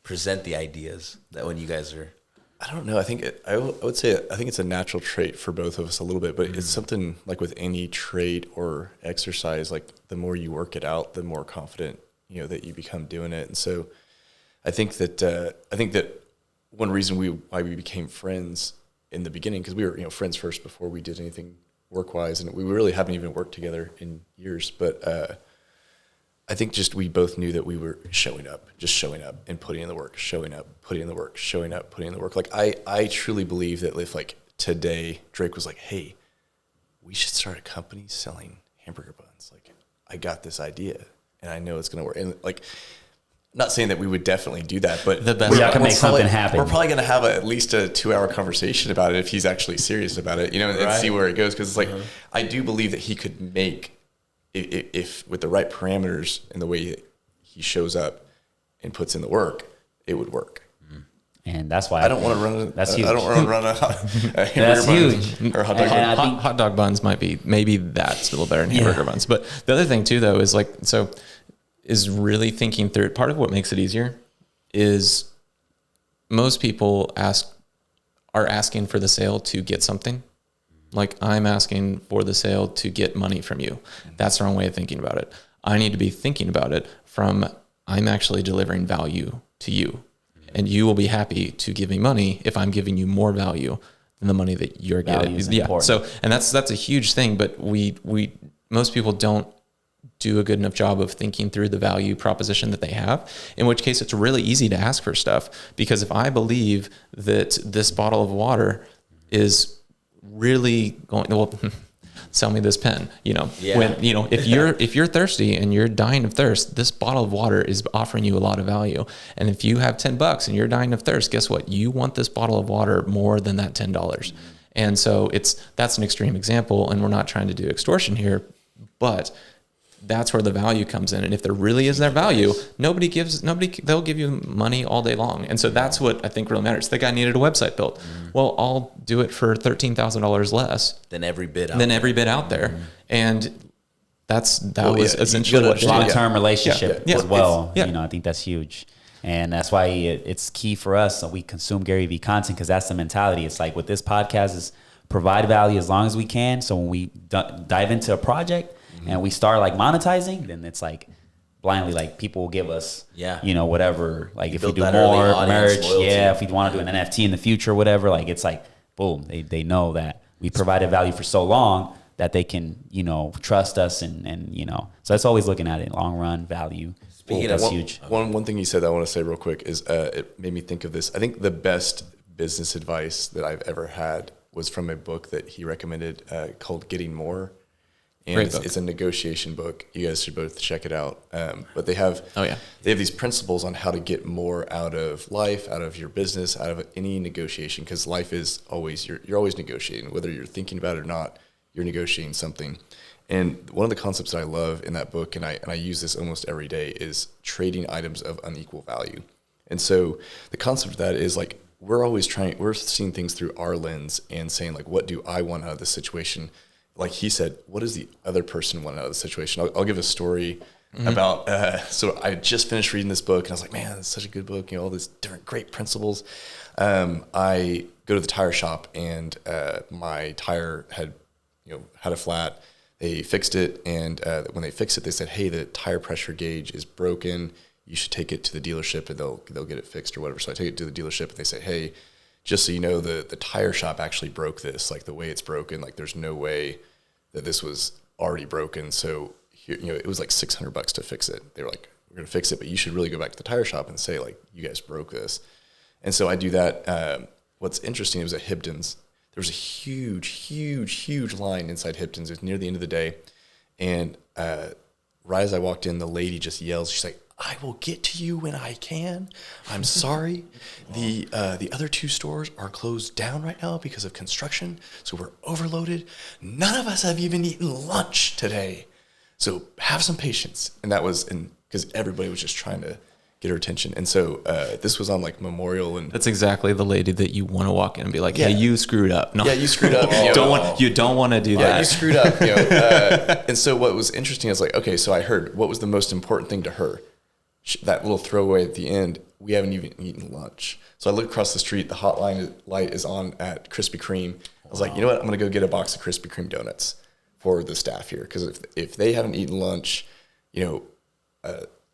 present the ideas that when you guys are? I don't know. I think I would say I think it's a natural trait for both of us a little bit, but it's something like with any trait or exercise, like the more you work it out, the more confident that you become doing it. And so I think that one reason why we became friends in the beginning, because we were friends first before we did anything work-wise, and we really haven't even worked together in years, but I think just we both knew that we were showing up and putting in the work, showing up, putting in the work, showing up, putting in the work. Like I truly believe that if like today Drake was like, hey, we should start a company selling hamburger buns. Like, I got this idea and I know it's going to work. And like, not saying that we would definitely do that, but we have to make something happen. We're probably going to have at least a 2-hour conversation about it if he's actually serious about it, and see where it goes. Cause it's like, I do believe that he could make, if with the right parameters and the way he shows up and puts in the work, it would work. And that's why I don't want to run. That's huge. I don't want to run a that's huge. Or hot dog bun. Hot dog buns might be, maybe that's a little better than hamburger buns. But the other thing too, though, is like, is really thinking through it. Part of what makes it easier is most people are asking for the sale to get something. Like, I'm asking for the sale to get money from you. That's the wrong way of thinking about it. I need to be thinking about it from, I'm actually delivering value to you. And you will be happy to give me money if I'm giving you more value than the money that you're getting. Yeah. So, and that's a huge thing, but we most people don't do a good enough job of thinking through the value proposition that they have, in which case it's really easy to ask for stuff. Because if I believe that this bottle of water is really going, well, sell me this pen, when, if you're thirsty and you're dying of thirst, this bottle of water is offering you a lot of value. And if you have $10 and you're dying of thirst, guess what? You want this bottle of water more than that $10. And so that's an extreme example, and we're not trying to do extortion here, but that's where the value comes in. And if there really is that value, they'll give you money all day long. And so that's what I think really matters. The guy needed a website built. Well, I'll do it for $13,000 less than every bid out there. And that was essentially what long-term relationship as well. Yeah. I think that's huge. And that's why it's key for us that we consume Gary Vee content, because that's the mentality. It's like with this podcast is provide value as long as we can. So when we dive into a project, and we start like monetizing, then it's like blindly, like people will give us, whatever. Like if we do more merch, if we want to do an NFT in the future, whatever, like it's like, boom, they know that we provided value for so long that they can, trust us and so that's always looking at it, long run value. Speaking of huge. One thing you said that I want to say real quick is it made me think of this. I think the best business advice that I've ever had was from a book that he recommended called Getting More. And it's a negotiation book. You guys should both check it out. But they have these principles on how to get more out of life, out of your business, out of any negotiation. Because life is always you're always negotiating, whether you're thinking about it or not. You're negotiating something. And one of the concepts that I love in that book, and I use this almost every day, is trading items of unequal value. And so the concept of that is like we're seeing things through our lens and saying like, what do I want out of this situation? Like he said, what does the other person want out of the situation? I'll give a story about, so I just finished reading this book and I was like, man, it's such a good book. All these different great principles. I go to the tire shop and my tire had a flat. They fixed it. And when they fixed it, they said, hey, the tire pressure gauge is broken. You should take it to the dealership and they'll get it fixed or whatever. So I take it to the dealership and they say, hey, just so you know, the tire shop actually broke this, like the way it's broken, like there's no way that this was already broken. So here, it was like $600 to fix it. They were like, we're going to fix it, but you should really go back to the tire shop and say like, you guys broke this. And so I do that. What's interesting, it was at Hibdon's. There was a huge line inside Hibdon's. It was near the end of the day. And right as I walked in, the lady just yells, she's like, I will get to you when I can. I'm sorry. The other two stores are closed down right now because of construction, so we're overloaded. None of us have even eaten lunch today. So have some patience. And that was because everybody was just trying to get her attention. And so this was on like Memorial, and that's exactly the lady that you want to walk in and be like, hey, you screwed up. No. Yeah, you screwed up. You don't want to do that. Yeah, you screwed up. And so what was interesting is like, okay, so I heard what was the most important thing to her. That little throwaway at the end, we haven't even eaten lunch. So I look across the street, the hotline light is on at Krispy Kreme. I was like, you know what? I'm going to go get a box of Krispy Kreme donuts for the staff here. Because if they haven't eaten lunch, a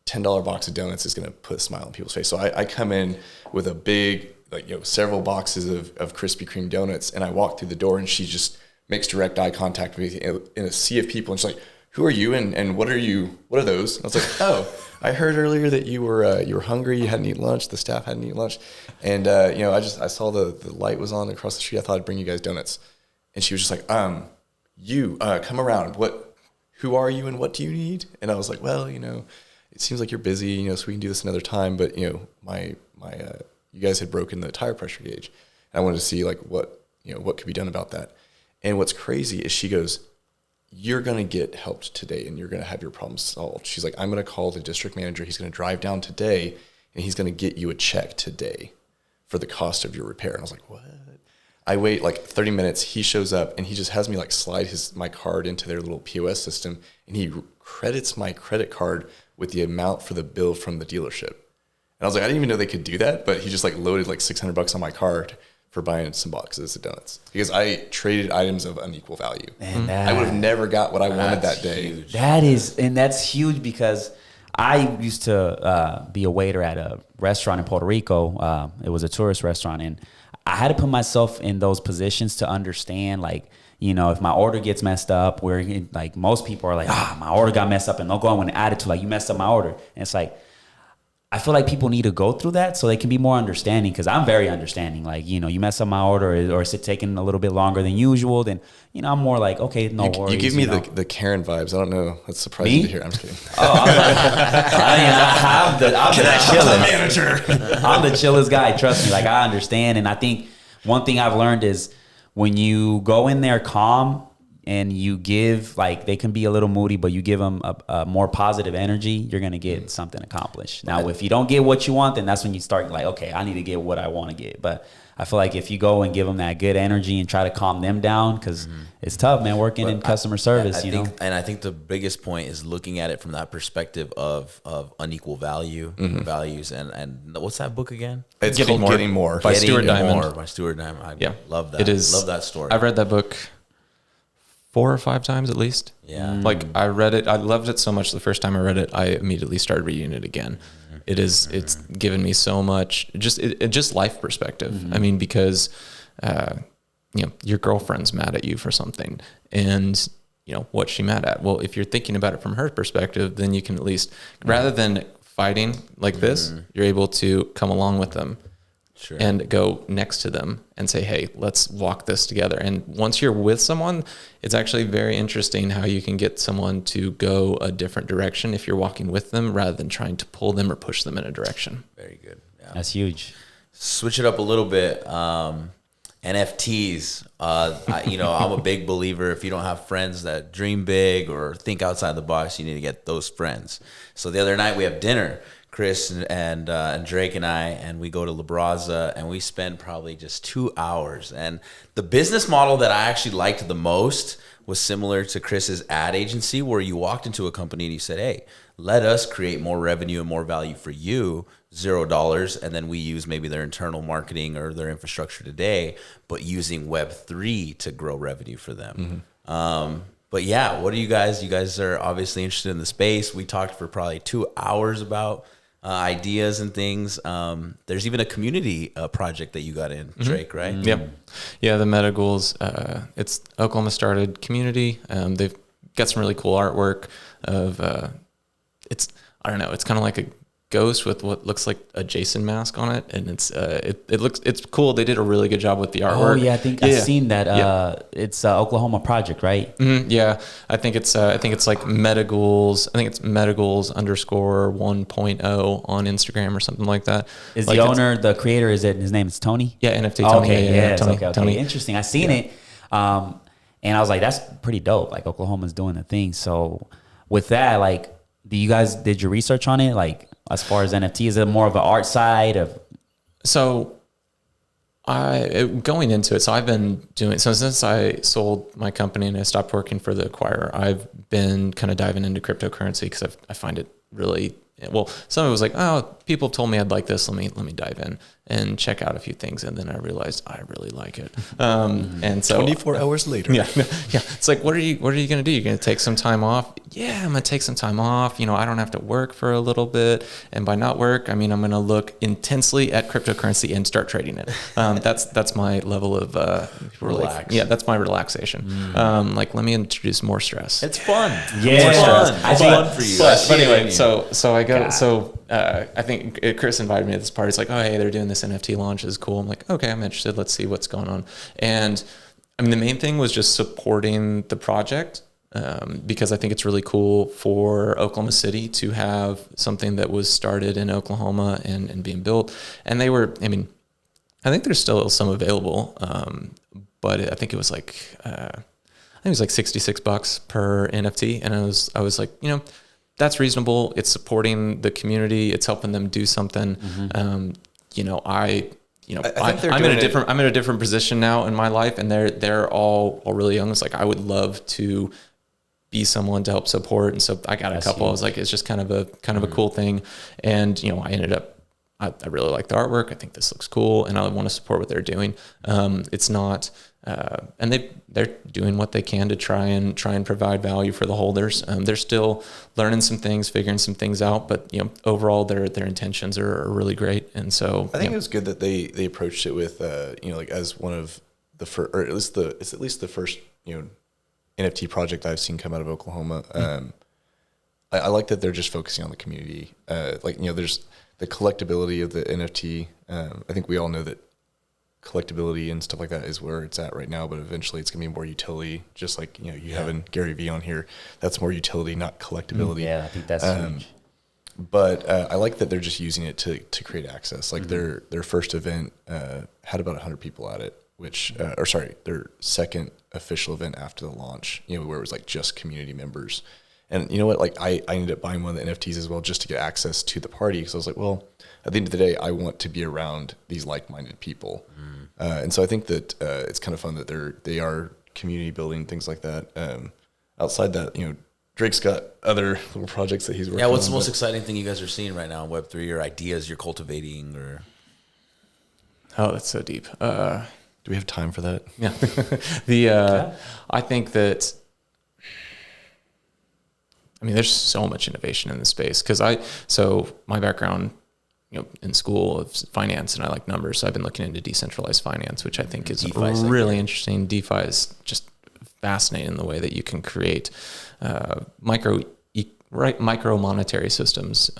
$10 box of donuts is going to put a smile on people's face. So I come in with a big, several boxes of Krispy Kreme donuts, and I walk through the door, and she just makes direct eye contact with me in a sea of people. And she's like, who are you and what are you? What are those? And I was like, oh, I heard earlier that you were hungry, you hadn't eaten lunch, the staff hadn't eaten lunch, and I saw the light was on across the street. I thought I'd bring you guys donuts, and she was just like, you come around. Who are you and what do you need? And I was like, well, it seems like you're busy, so we can do this another time. But my you guys had broken the tire pressure gauge, and I wanted to see like what could be done about that. And what's crazy is she goes, you're going to get helped today and you're going to have your problem solved. She's like, I'm going to call the district manager. He's going to drive down today and he's going to get you a check today for the cost of your repair. And I was like, what? I wait like 30 minutes. He shows up and he just has me like slide my card into their little POS system, and he credits my credit card with the amount for the bill from the dealership. And I was like, I didn't even know they could do that, but he just like loaded like $600 on my card for buying some boxes of donuts because I traded items of unequal value. And I would have never got what I wanted that day. Huge. That's huge because I used to be a waiter at a restaurant in Puerto Rico. It was a tourist restaurant, and I had to put myself in those positions to understand, like, you know, if my order gets messed up, where like most people are like, my order got messed up, and they'll go in with an attitude like, you messed up my order. And it's like, I feel like people need to go through that so they can be more understanding, because I'm very understanding. Like, you know, you mess up my order, or is it taking a little bit longer than usual, then, you know, I'm more like, okay, no worries. You give me know? the Karen vibes. I don't know. That's surprising Me? to hear. I'm just kidding. I'm the chillest. I'm the chillest guy. Trust me. Like, I understand. And I think one thing I've learned is when you go in there calm and you give, like, they can be a little moody, but you give them a more positive energy, you're going to get something accomplished. Now, if you don't get what you want, then that's when you start like, okay, I need to get what I want to get. But I feel like if you go and give them that good energy and try to calm them down, because it's tough, man, working in customer service, you know? And I think the biggest point is looking at it from that perspective of unequal value, values. And what's that book again? It's called Getting More by Stuart Diamond. By Stuart Diamond. I love that. It is. Love that story. I've read that book 4 or 5 times at least. Yeah. Like, I read it. I loved it so much the first time I read it, I immediately started reading it again. It's given me so much, just life perspective. I mean, because, you know, your girlfriend's mad at you for something, and, you know, what's she mad at? Well, if you're thinking about it from her perspective, then you can at least, rather than fighting like this, you're able to come along with them. Sure. And go next to them and say, hey, let's walk this together. And once you're with someone, it's actually very interesting how you can get someone to go a different direction if you're walking with them, rather than trying to pull them or push them in a direction. Very good. Yeah. That's huge. Switch it up a little bit. NFTs. You know, I'm a big believer. If you don't have friends that dream big or think outside the box, you need to get those friends. So the other night we have dinner, Chris and Drake and I, and we go to La Braza, and we spend probably just 2 hours. And the business model that I actually liked the most was similar to Chris's ad agency, where you walked into a company and you said, hey, let us create more revenue and more value for you, $0. And then we use maybe their internal marketing or their infrastructure today, but using Web3 to grow revenue for them. But yeah, what are you guys? You guys are obviously interested in the space. We talked for probably 2 hours about ideas and things. There's even a community project that you got in, Drake, right? Yep. Yeah, the Meta Goals. It's Oklahoma started community. They've got some really cool artwork of. I don't know. It's kind of like a ghost with what looks like a Jason mask on it, and it's cool. They did a really good job with the artwork. Oh yeah, I think I've seen that. It's Oklahoma project, right? Yeah, I think it's like Meta Goals. I think it's Meta Goals _1.0 on Instagram or something like that. Is like the owner, the creator? Is it his name? Is Tony? Yeah, NFT Tony. Okay, Tony. Okay. Tony. Interesting. I seen it, and I was like, that's pretty dope. Like, Oklahoma's doing the thing. So with that, like, did your research on it? Like, as far as NFT, is it more of an art side of? So going into it, so I've been doing, so since I sold my company and I stopped working for the acquirer, I've been kind of diving into cryptocurrency because I find it really, well, some of it was like, oh, people told me I'd like this. Let me dive in and check out a few things. And then I realized I really like it. And so 24 hours later. Yeah. It's like, what are you going to do? You're going to take some time off? Yeah, I'm going to take some time off. You know, I don't have to work for a little bit. And by not work, I mean, I'm going to look intensely at cryptocurrency and start trading it. That's my level of, relax. Yeah, that's my relaxation. Like, let me introduce more stress. It's fun. Yeah. It's fun. It's fun for you. But anyway, so I go, I think Chris invited me to this party. It's like, oh, hey, they're doing this NFT launch. It's cool. I'm like, okay, I'm interested. Let's see what's going on. And I mean, the main thing was just supporting the project, because I think it's really cool for Oklahoma City to have something that was started in Oklahoma and being built. And they were, I mean, I think there's still some available, but I think it was like, $66 per NFT. And I was like, you know, that's reasonable. It's supporting the community. It's helping them do something. I'm in a different position now in my life, and they're all really young. It's like, I would love to be someone to help support. And so I got a couple. Huge. I was like, it's just kind of a cool thing. And, you know, I ended up, I really like the artwork. I think this looks cool, and I want to support what they're doing. It's not, and they're doing what they can to try and provide value for the holders. They're still learning some things, figuring some things out, but overall their intentions are really great. And so I think it was good that they approached it with like as one of the first, or it's at least the first NFT project I've seen come out of Oklahoma. I like that they're just focusing on the community. There's the collectability of the NFT. I think we all know that collectability and stuff like that is where it's at right now, but eventually it's gonna be more utility. Just like you having Gary Vee on here, that's more utility, not collectability. Yeah, I think that's huge. But I like that they're just using it to create access. Like their first event had about 100 people at it, their second official event after the launch, where it was like just community members. And you know what? Like I ended up buying one of the NFTs as well just to get access to the party, because I was like, well, at the end of the day, I want to be around these like-minded people. And so I think that it's kind of fun that they are community building, things like that. Outside that, Drake's got other little projects that he's working on. Yeah, what's the most exciting thing you guys are seeing right now in Web3, or ideas you're cultivating? Or Oh, that's so deep. Do we have time for that? Yeah. I think that, there's so much innovation in the space, so my background, in school of finance, and I like numbers. So I've been looking into decentralized finance, which I think is really interesting. DeFi is just fascinating, the way that you can create micro monetary systems,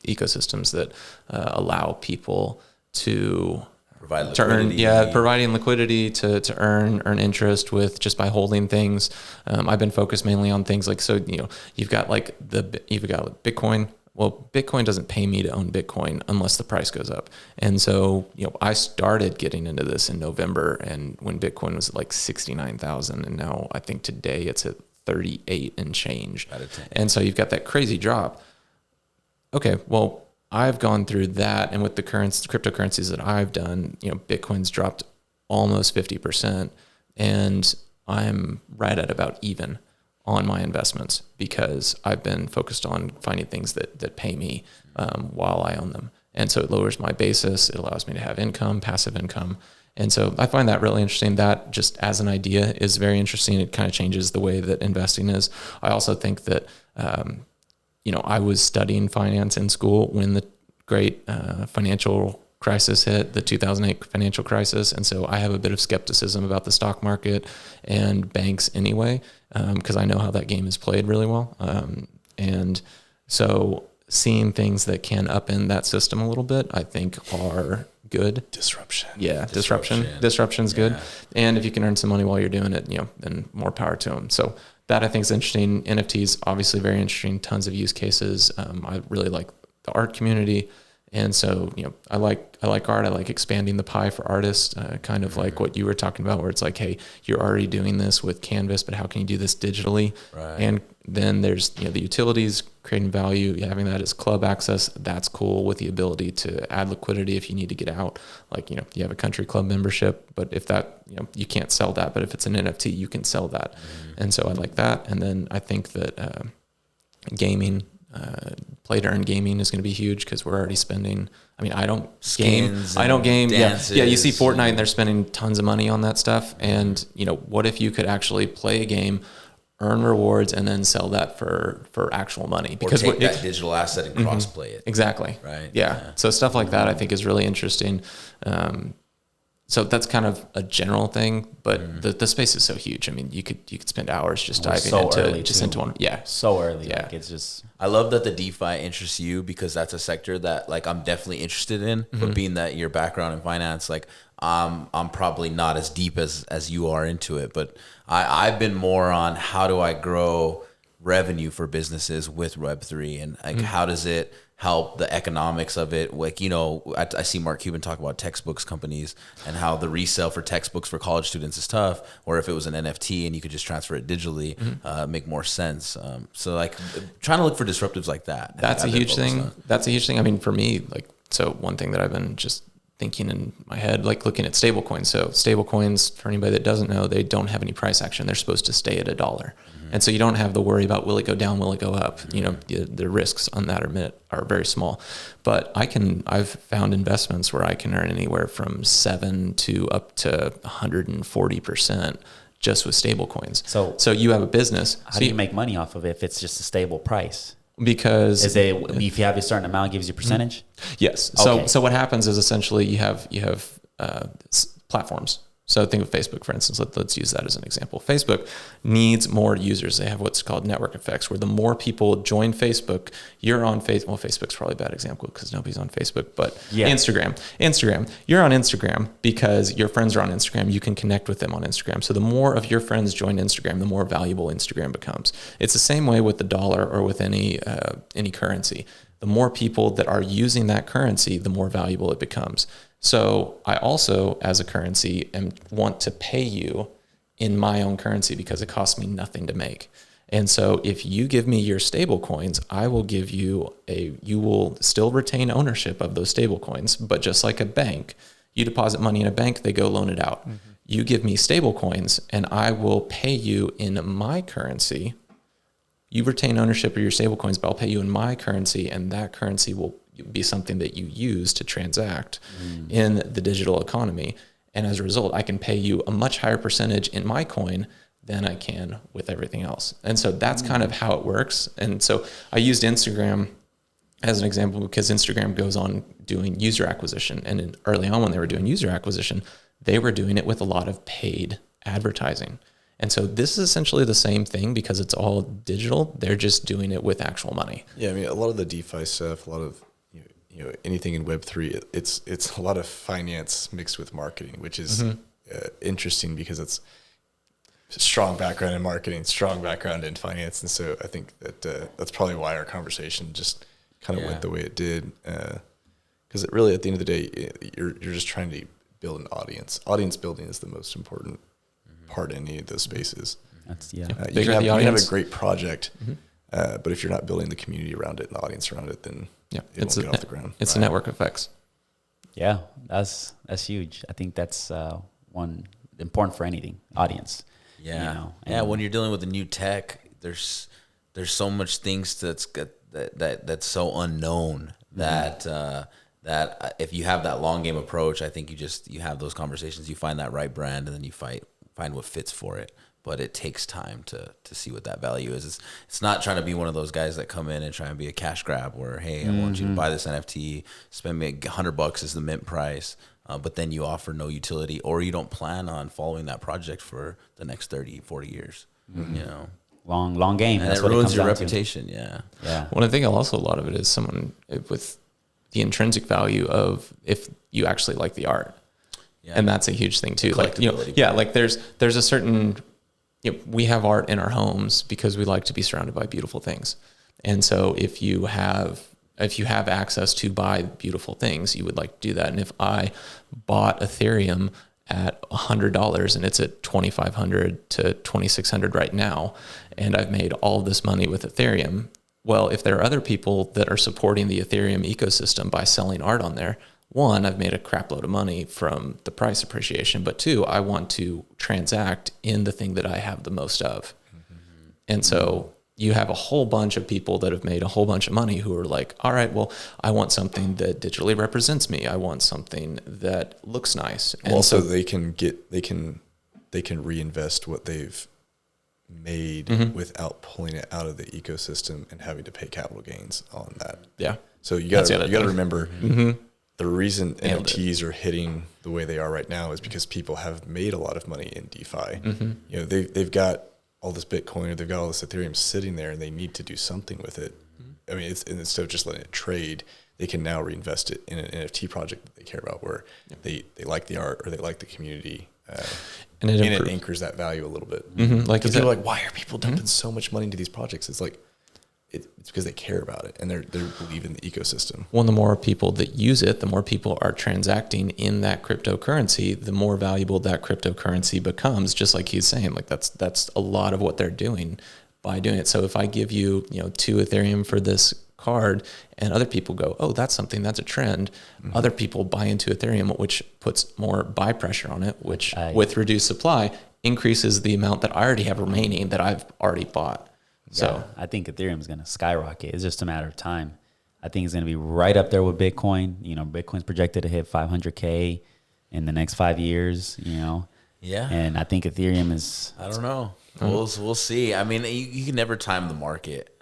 ecosystems that allow people to provide liquidity. Providing liquidity to earn interest with just by holding things. I've been focused mainly on things like, you've got Bitcoin. Well, Bitcoin doesn't pay me to own Bitcoin unless the price goes up. And so, I started getting into this in November, and when Bitcoin was at like 69,000, and now I think today it's at 38 and change. And so you've got that crazy drop. Okay, well, I've gone through that, and with the cryptocurrencies that I've done, Bitcoin's dropped almost 50%, and I'm right at about even on my investments, because I've been focused on finding things that pay me while I own them. And so it lowers my basis. It allows me to have income, passive income. And so I find that really interesting. That just as an idea is very interesting. It kind of changes the way that investing is. I also think that, I was studying finance in school when the great financial crisis hit, the 2008 financial crisis. And so I have a bit of skepticism about the stock market and banks anyway, because I know how that game is played really well. And so seeing things that can upend that system a little bit, I think are good. Disruption. Yeah, disruption's good. And if you can earn some money while you're doing it, then more power to them. So that I think is interesting. NFTs, obviously very interesting, tons of use cases. I really like the art community. And so, I like art. I like expanding the pie for artists, kind of like what you were talking about, where it's like, hey, you're already doing this with Canvas, but how can you do this digitally? Right. And then there's, the utilities, creating value, having that as club access. That's cool, with the ability to add liquidity if you need to get out. Like, you have a country club membership, but if that, you can't sell that, but if it's an NFT, you can sell that. And so I like that. And then I think that gaming, play to earn gaming is going to be huge, because we're already spending. I don't game. Dances, yeah. You see Fortnite, and they're spending tons of money on that stuff. And what if you could actually play a game, earn rewards, and then sell that for actual money? Because take that digital asset and cross-play it. Exactly. Right. Yeah. So stuff like that I think is really interesting. So that's kind of a general thing, but the space is so huge. You could spend hours just diving into one. Yeah. So early. Yeah. Like it's just. I love that the DeFi interests you, because that's a sector that like I'm definitely interested in. But being that your background in finance, like I'm probably not as deep as you are into it. But I've been more on how do I grow revenue for businesses with Web3, and like how does it help the economics of it? Like, I see Mark Cuban talk about textbooks companies and how the resale for textbooks for college students is tough, or if it was an NFT and you could just transfer it digitally, make more sense. So like trying to look for disruptives like that. That's a huge thing. That's a huge thing. For me, like, so one thing that I've been just thinking in my head, like looking at stable coins. So stable coins, for anybody that doesn't know, they don't have any price action. They're supposed to stay at $1. And so you don't have the worry about, will it go down? Will it go up? You know, the risks on that are very small. But I've found investments where I can earn anywhere from 7 to up to 140% just with stable coins. So you have a business. How do you make money off of it if it's just a stable price? Because if you have a certain amount, it gives you a percentage? Yes. Okay. So what happens is essentially you have platforms. So think of Facebook, for instance. Let's use that as an example. Facebook needs more users. They have what's called network effects, where the more people join Facebook, you're on Facebook. Well, Facebook's probably a bad example because nobody's on Facebook, but Instagram, you're on Instagram because your friends are on Instagram. You can connect with them on Instagram. So the more of your friends join Instagram, the more valuable Instagram becomes. It's the same way with the dollar or with any currency. The more people that are using that currency, the more valuable it becomes. So I also, as a currency, want to pay you in my own currency because it costs me nothing to make. And so if you give me your stable coins, I will give you you will still retain ownership of those stable coins, but just like a bank, you deposit money in a bank, they go loan it out. Mm-hmm. You give me stable coins and I will pay you in my currency. You retain ownership of your stable coins, but I'll pay you in my currency, and that currency will be something that you use to transact in the digital economy. And as a result, I can pay you a much higher percentage in my coin than I can with everything else. And so that's kind of how it works. And so I used Instagram as an example because Instagram goes on doing user acquisition. And early on when they were doing user acquisition, they were doing it with a lot of paid advertising. And so this is essentially the same thing because it's all digital. They're just doing it with actual money. Yeah, I mean, a lot of the DeFi stuff, a lot of anything in Web3, it's a lot of finance mixed with marketing, which is interesting because it's a strong background in marketing, strong background in finance, and so I think that that's probably why our conversation just kind of went the way it did. Because it really, at the end of the day, you're just trying to build an audience. Audience building is the most important part in any of those spaces. That's you can have a great project, but if you're not building the community around it and the audience around it, then it won't get off the ground. It's the network effects. Yeah, that's huge. I think that's one important for anything, audience. Yeah, when you're dealing with the new tech, there's so much things that's so unknown that if you have that long game approach, I think you have those conversations, you find that right brand, and then you find what fits for it. But it takes time to see what that value is. It's not trying to be one of those guys that come in and try and be a cash grab where, hey, I want you to buy this NFT, spend me $100 is the mint price, but then you offer no utility, or you don't plan on following that project for the next 30, 40 years. You know, long game. And that's it what ruins it your comes down reputation. to. Yeah. Well, I think also a lot of it is someone with the intrinsic value of if you actually like the art. Yeah. And that's a huge thing too. Like, like there's a certain, we have art in our homes because we like to be surrounded by beautiful things. And so if you have access to buy beautiful things, you would like to do that. And if I bought Ethereum at $100 and it's at $2,500 to $2,600 right now, and I've made all this money with Ethereum, well, if there are other people that are supporting the Ethereum ecosystem by selling art on there, one, I've made a crap load of money from the price appreciation, but two, I want to transact in the thing that I have the most of. And so you have a whole bunch of people that have made a whole bunch of money who are like, all right, well, I want something that digitally represents me. I want something that looks nice. And also they can reinvest what they've made without pulling it out of the ecosystem and having to pay capital gains on that. Yeah. So you got to remember the reason NFTs are hitting the way they are right now is because people have made a lot of money in DeFi. They've got all this Bitcoin or they've got all this Ethereum sitting there and they need to do something with it. I mean, instead of just letting it trade, they can now reinvest it in an NFT project that they care about where they like the art or they like the community. And it anchors that value a little bit. Because people are like, why are people dumping so much money into these projects? It's like, it's because they care about it and they believe in the ecosystem. Well, the more people that use it, the more people are transacting in that cryptocurrency, the more valuable that cryptocurrency becomes. Just like he's saying, like that's a lot of what they're doing by doing it. So if I give you, 2 Ethereum for this card, and other people go, oh, that's something, that's a trend. Other people buy into Ethereum, which puts more buy pressure on it, which with reduced supply increases the amount that I already have remaining that I've already bought. So I think Ethereum is going to skyrocket. It's just a matter of time. I think it's going to be right up there with Bitcoin. You know, Bitcoin's projected to hit 500K in the next 5 years, you know. Yeah. And I think Ethereum is... I don't know. We'll see. I mean, you can never time the market.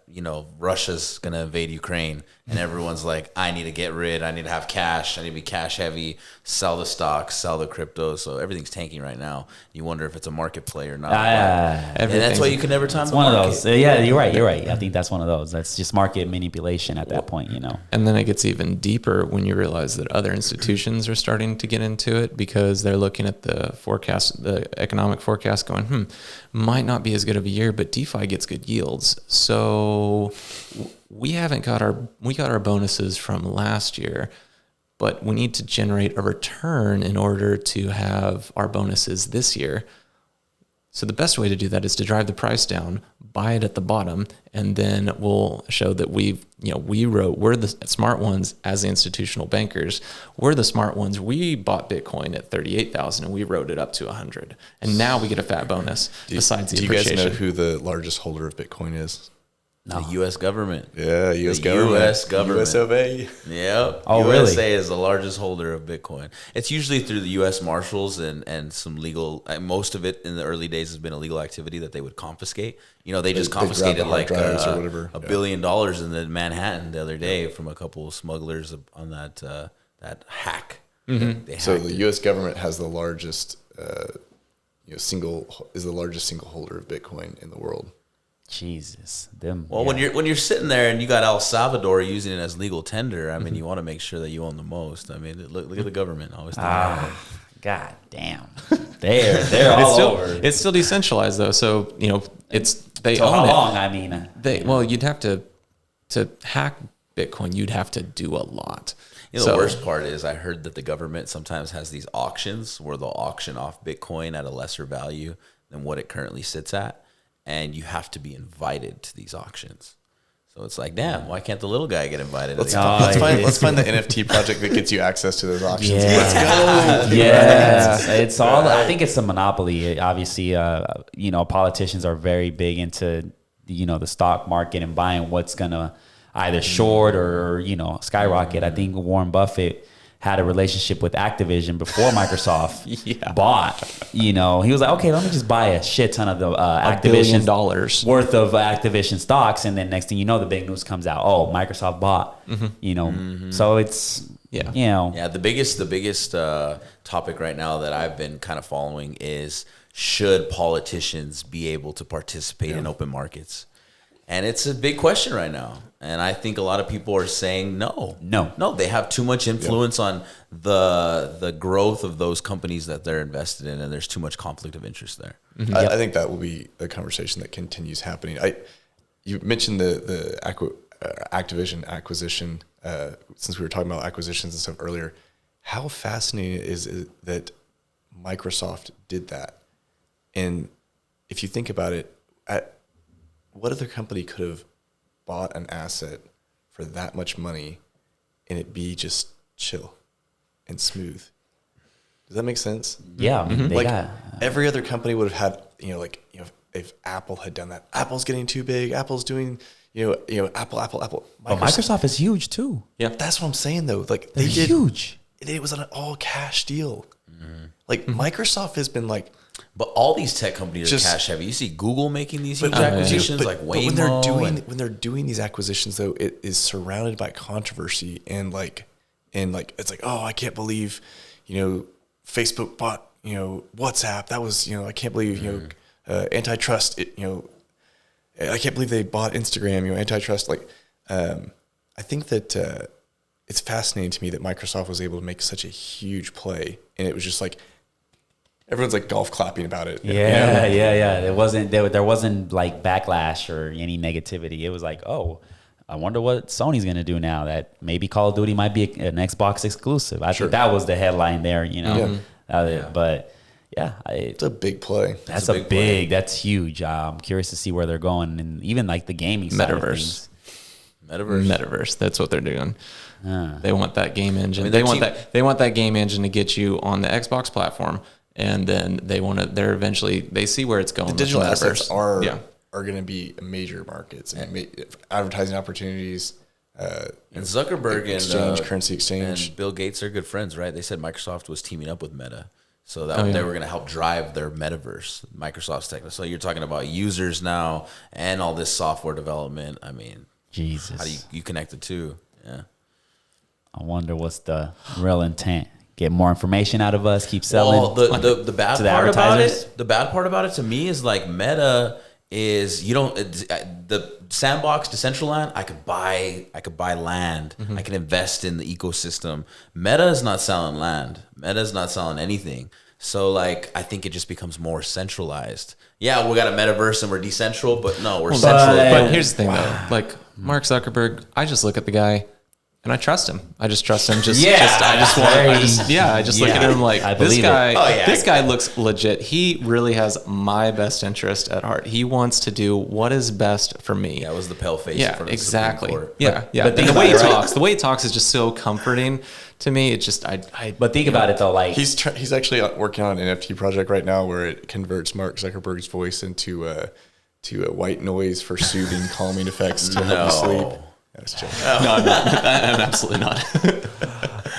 You know, Russia's going to invade Ukraine, and everyone's like, I need to get rid. I need to have cash. I need to be cash heavy, sell the stocks, sell the crypto. So everything's tanking right now. You wonder if it's a market play or not. And that's why you can never time the one market. of those. Yeah, you're right. I think that's one of those. That's just market manipulation at that point, you know. And then it gets even deeper when you realize that other institutions are starting to get into it because they're looking at the forecast, the economic forecast going, might not be as good of a year, but DeFi gets good yields. So we got our bonuses from last year, but we need to generate a return in order to have our bonuses this year. So the best way to do that is to drive the price down, buy it at the bottom, and then we'll show that we're the smart ones as the institutional bankers. We're the smart ones. We bought Bitcoin at 38,000 and we wrote it up to 100. And now we get a fat bonus besides the appreciation. Do you guys know who the largest holder of Bitcoin is? The U.S. government. Yeah, U.S. The government. U.S. government. U.S. of A. Yep. Oh, USA really? is the largest holder of Bitcoin. It's usually through the U.S. Marshals and some legal. Most of it in the early days has been illegal activity that they would confiscate. You know, they just confiscated like $1 billion in the Manhattan the other day from a couple of smugglers on that hack. So the U.S. government has the largest, is the largest single holder of Bitcoin in the world. Jesus, them. Well, when you're sitting there and you got El Salvador using it as legal tender, I mean, you want to make sure that you own the most. I mean, look at the government always. God damn, they're all over. It's still decentralized though, so you know they So own how it. long? I mean, You'd have to hack Bitcoin. You'd have to do a lot. You know, the worst part is I heard that the government sometimes has these auctions where they'll auction off Bitcoin at a lesser value than what it currently sits at. And you have to be invited to these auctions. So it's like, damn, why can't the little guy get invited? Let's find the NFT project that gets you access to those auctions. Yeah. Let's go. Yeah, it's all. I think it's a monopoly. Obviously, politicians are very big into the stock market and buying what's gonna either short or skyrocket. I think Warren Buffett had a relationship with Activision before Microsoft bought. He was like, okay, let me just buy a shit ton of the Activision $1 billion worth of Activision stocks, and then next thing you know, the big news comes out. Oh, Microsoft bought. So it's the biggest topic right now that I've been kind of following is should politicians be able to participate in open markets? And it's a big question right now. And I think a lot of people are saying no. They have too much influence on the growth of those companies that they're invested in, and there's too much conflict of interest there. I think that will be a conversation that continues happening. You mentioned the Activision acquisition, since we were talking about acquisitions and stuff earlier. How fascinating is it that Microsoft did that? And if you think about it, what other company could have bought an asset for that much money and it be just chill and smooth? Does that make sense? Yeah. Every other company would have had, if Apple had done that. Apple's getting too big. Apple's doing, Apple. Microsoft is huge too. Yeah. That's what I'm saying though. Like They're huge. It was an all cash deal. Microsoft has been like, but all these tech companies are cash heavy. You see Google making these huge acquisitions, like Waymo. When they're doing these acquisitions, though, it is surrounded by controversy and it's like, oh, I can't believe, Facebook bought, WhatsApp. That was, I can't believe, antitrust. I can't believe they bought Instagram. Antitrust. I think that it's fascinating to me that Microsoft was able to make such a huge play, and it was just like. Everyone's like golf clapping about it. Yeah. There wasn't like backlash or any negativity. It was like, oh, I wonder what Sony's going to do now that maybe Call of Duty might be an Xbox exclusive. I think that was the headline there, But it's a big play. That's a big, that's huge. I'm curious to see where they're going, and even like the gaming side of things. Metaverse. That's what they're doing. They want that game engine. I mean, They want that game engine to get you on the Xbox platform, and then they see where it's going. The digital with the assets metaverse. are going to be major markets and advertising opportunities. And Zuckerberg currency exchange, and Bill Gates are good friends, right? They said Microsoft was teaming up with Meta, so that Oh, yeah. they were going to help drive their metaverse, Microsoft's tech. So you're talking about users now and all this software development. I mean, Jesus. how do you connect the two? Yeah. I wonder what's the real intent. Get more information out of us, keep selling. Well, the bad to the part about advertisers? it, the bad part about it to me is like Meta is the sandbox Decentraland. I could buy land. I can invest in the ecosystem. Meta is not selling land. Meta is not selling anything. So like I think it just becomes more centralized. Yeah, we got a metaverse and we're decentral, but no, we're central. But here's the thing, though. Like Mark Zuckerberg, I just look at the guy and I trust him. I just trust him. I just look at him like I this believe guy. it. Oh, yeah. This guy looks legit. He really has my best interest at heart. He wants to do what is best for me. That was the pale face. in Yeah, front of the exactly. Supreme Court. Yeah, yeah. but think And the way he about it, right? talks, the way he talks is just so comforting to me. It just, But think about it though, like he's actually working on an NFT project right now where it converts Mark Zuckerberg's voice into a white noise for soothing, calming effects to help you sleep. I was joking. no, I'm absolutely not.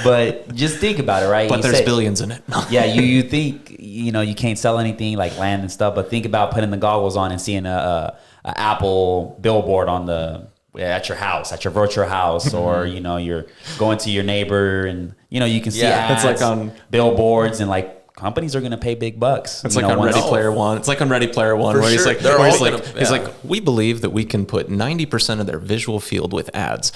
but just think about it, right? But You there's say- billions in it. Yeah, you think you can't sell anything like land and stuff, but think about putting the goggles on and seeing a Apple billboard on at your house, at your virtual house, or you're going to your neighbor and you can see ads, it's like on billboards, and like companies are going to pay big bucks. It's like on Ready Player One. It's like on Ready Player One, For where he's sure. like, They're where he's all like, gonna- he's yeah. like, we believe that we can put 90% of their visual field with ads.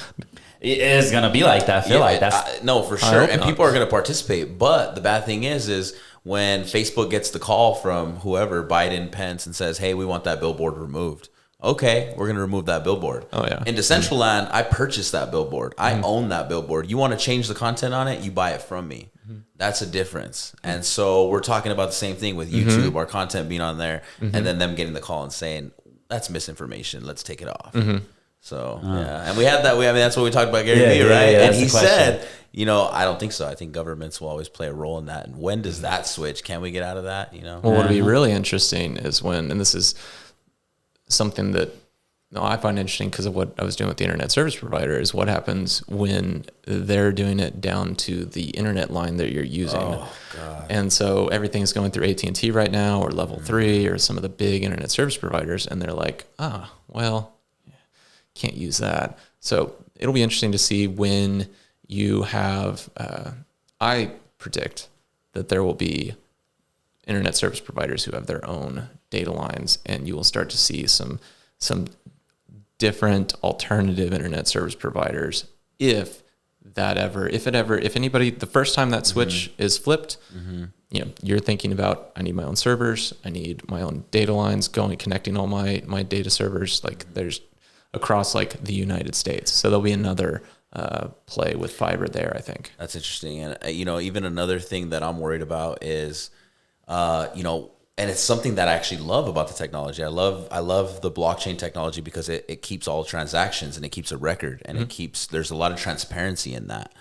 It is going to be like that. I feel like that's no, for sure, hope and not. people are going to participate. But the bad thing is when Facebook gets the call from whoever, Biden, Pence, and says, "Hey, we want that billboard removed." Okay, we're going to remove that billboard. Oh, yeah. In Decentraland, I purchased that billboard. I own that billboard. You want to change the content on it, you buy it from me. That's a difference. And so we're talking about the same thing with YouTube, our content being on there, and then them getting the call and saying, "That's misinformation. Let's take it off." So yeah, and we had that. I mean, that's what we talked about Gary Vee, right? yeah, And that's he the question. said, I don't think so. I think governments will always play a role in that. And when does that switch? Can we get out of that? Well, what would be really interesting is when, and this is something that I find interesting because of what I was doing with the internet service provider, is what happens when they're doing it down to the internet line that you're using. Oh, God. And so everything's going through AT&T right now, or Level 3, or some of the big internet service providers, and they're like, well, can't use that. So it'll be interesting to see when you have, I predict that there will be internet service providers who have their own data lines, and you will start to see some different alternative internet service providers if anybody, the first time that switch is flipped, you're thinking about, I need my own servers, I need my own data lines connecting all my data servers, like there's across like the United States. So there'll be another play with fiber there, I think. That's interesting. And, even another thing that I'm worried about is, and it's something that I actually love about the technology. I love the blockchain technology because it keeps all transactions and it keeps a record, and there's a lot of transparency in that.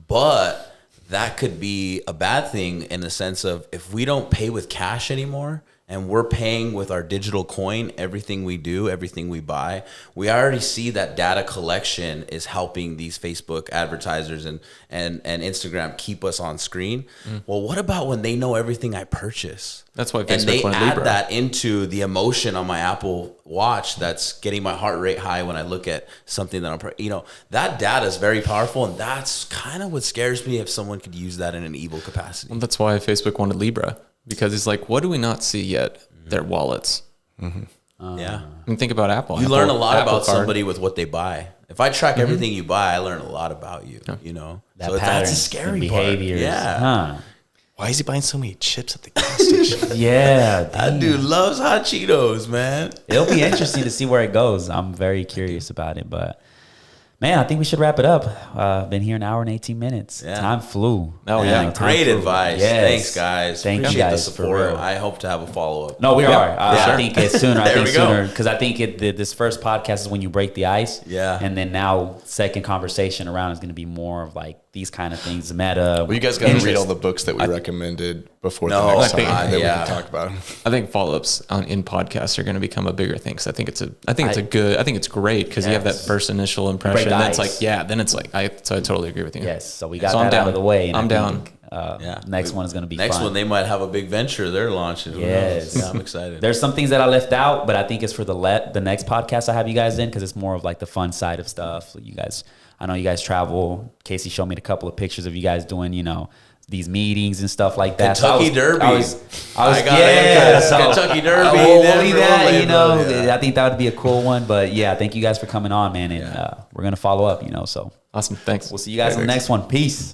But that could be a bad thing in the sense of, if we don't pay with cash anymore, and we're paying with our digital coin, everything we do, everything we buy, we already see that data collection is helping these Facebook advertisers and Instagram keep us on screen. Well, what about when they know everything I purchase? That's why And Facebook they wanted add Libra. that into the emotion on my Apple Watch that's getting my heart rate high when I look at something that that data is very powerful, and that's kind of what scares me, if someone could use that in an evil capacity. Well, that's why Facebook wanted Libra, because it's like, what do we not see yet? Their wallets. Yeah. I mean, think about Apple. You Apple, learn a lot Apple about Card. somebody with what they buy. If I track everything you buy, I learn a lot about you. that So patterns that's a and scary behaviors. part. Yeah. Huh. Why is he buying so many chips at the gas station? Yeah. That dude loves hot Cheetos, man. It'll be interesting to see where it goes. I'm very curious about it, but Man, I think we should wrap it up. Been here an hour and 18 minutes. Yeah. Time flew. Oh, Man, yeah. time Great flew. advice. Yes. Thanks, guys. Thank you Appreciate guys, the for support. real. I hope to have a follow-up. No, we are. Yeah. I think it's sooner. I There think we go. sooner because I think this first podcast is when you break the ice. Yeah. And then now second conversation around is going to be more of like these kind of things, meta. Well, you guys got to read all the books that we recommended before No, the next I think- time, and then yeah. we can talk about them. I think follow-ups in podcasts are going to become a bigger thing. Cause I think it's great because you have that Yes. first initial break impression. the And that's ice. like, yeah, then it's like, so I totally agree with you. Yes. So we got So I'm that out down. of the way. And I'm I down. think, next one is going to be Next fun. one, they might have a big venture they're launching. Who Yes. knows? Yeah, I'm excited. There's some things that I left out, but I think it's for the next podcast I have you guys in because it's more of like the fun side of stuff. You guys, I know you guys travel. Casey showed me a couple of pictures of you guys doing, these meetings and stuff like that. Kentucky Derby. I was yeah, Kentucky Derby. we'll leave that, Yeah. I think that would be a cool one. But yeah, thank you guys for coming on, man. And we're going to follow up, so Awesome. Thanks. we'll see you guys on the next one. Peace.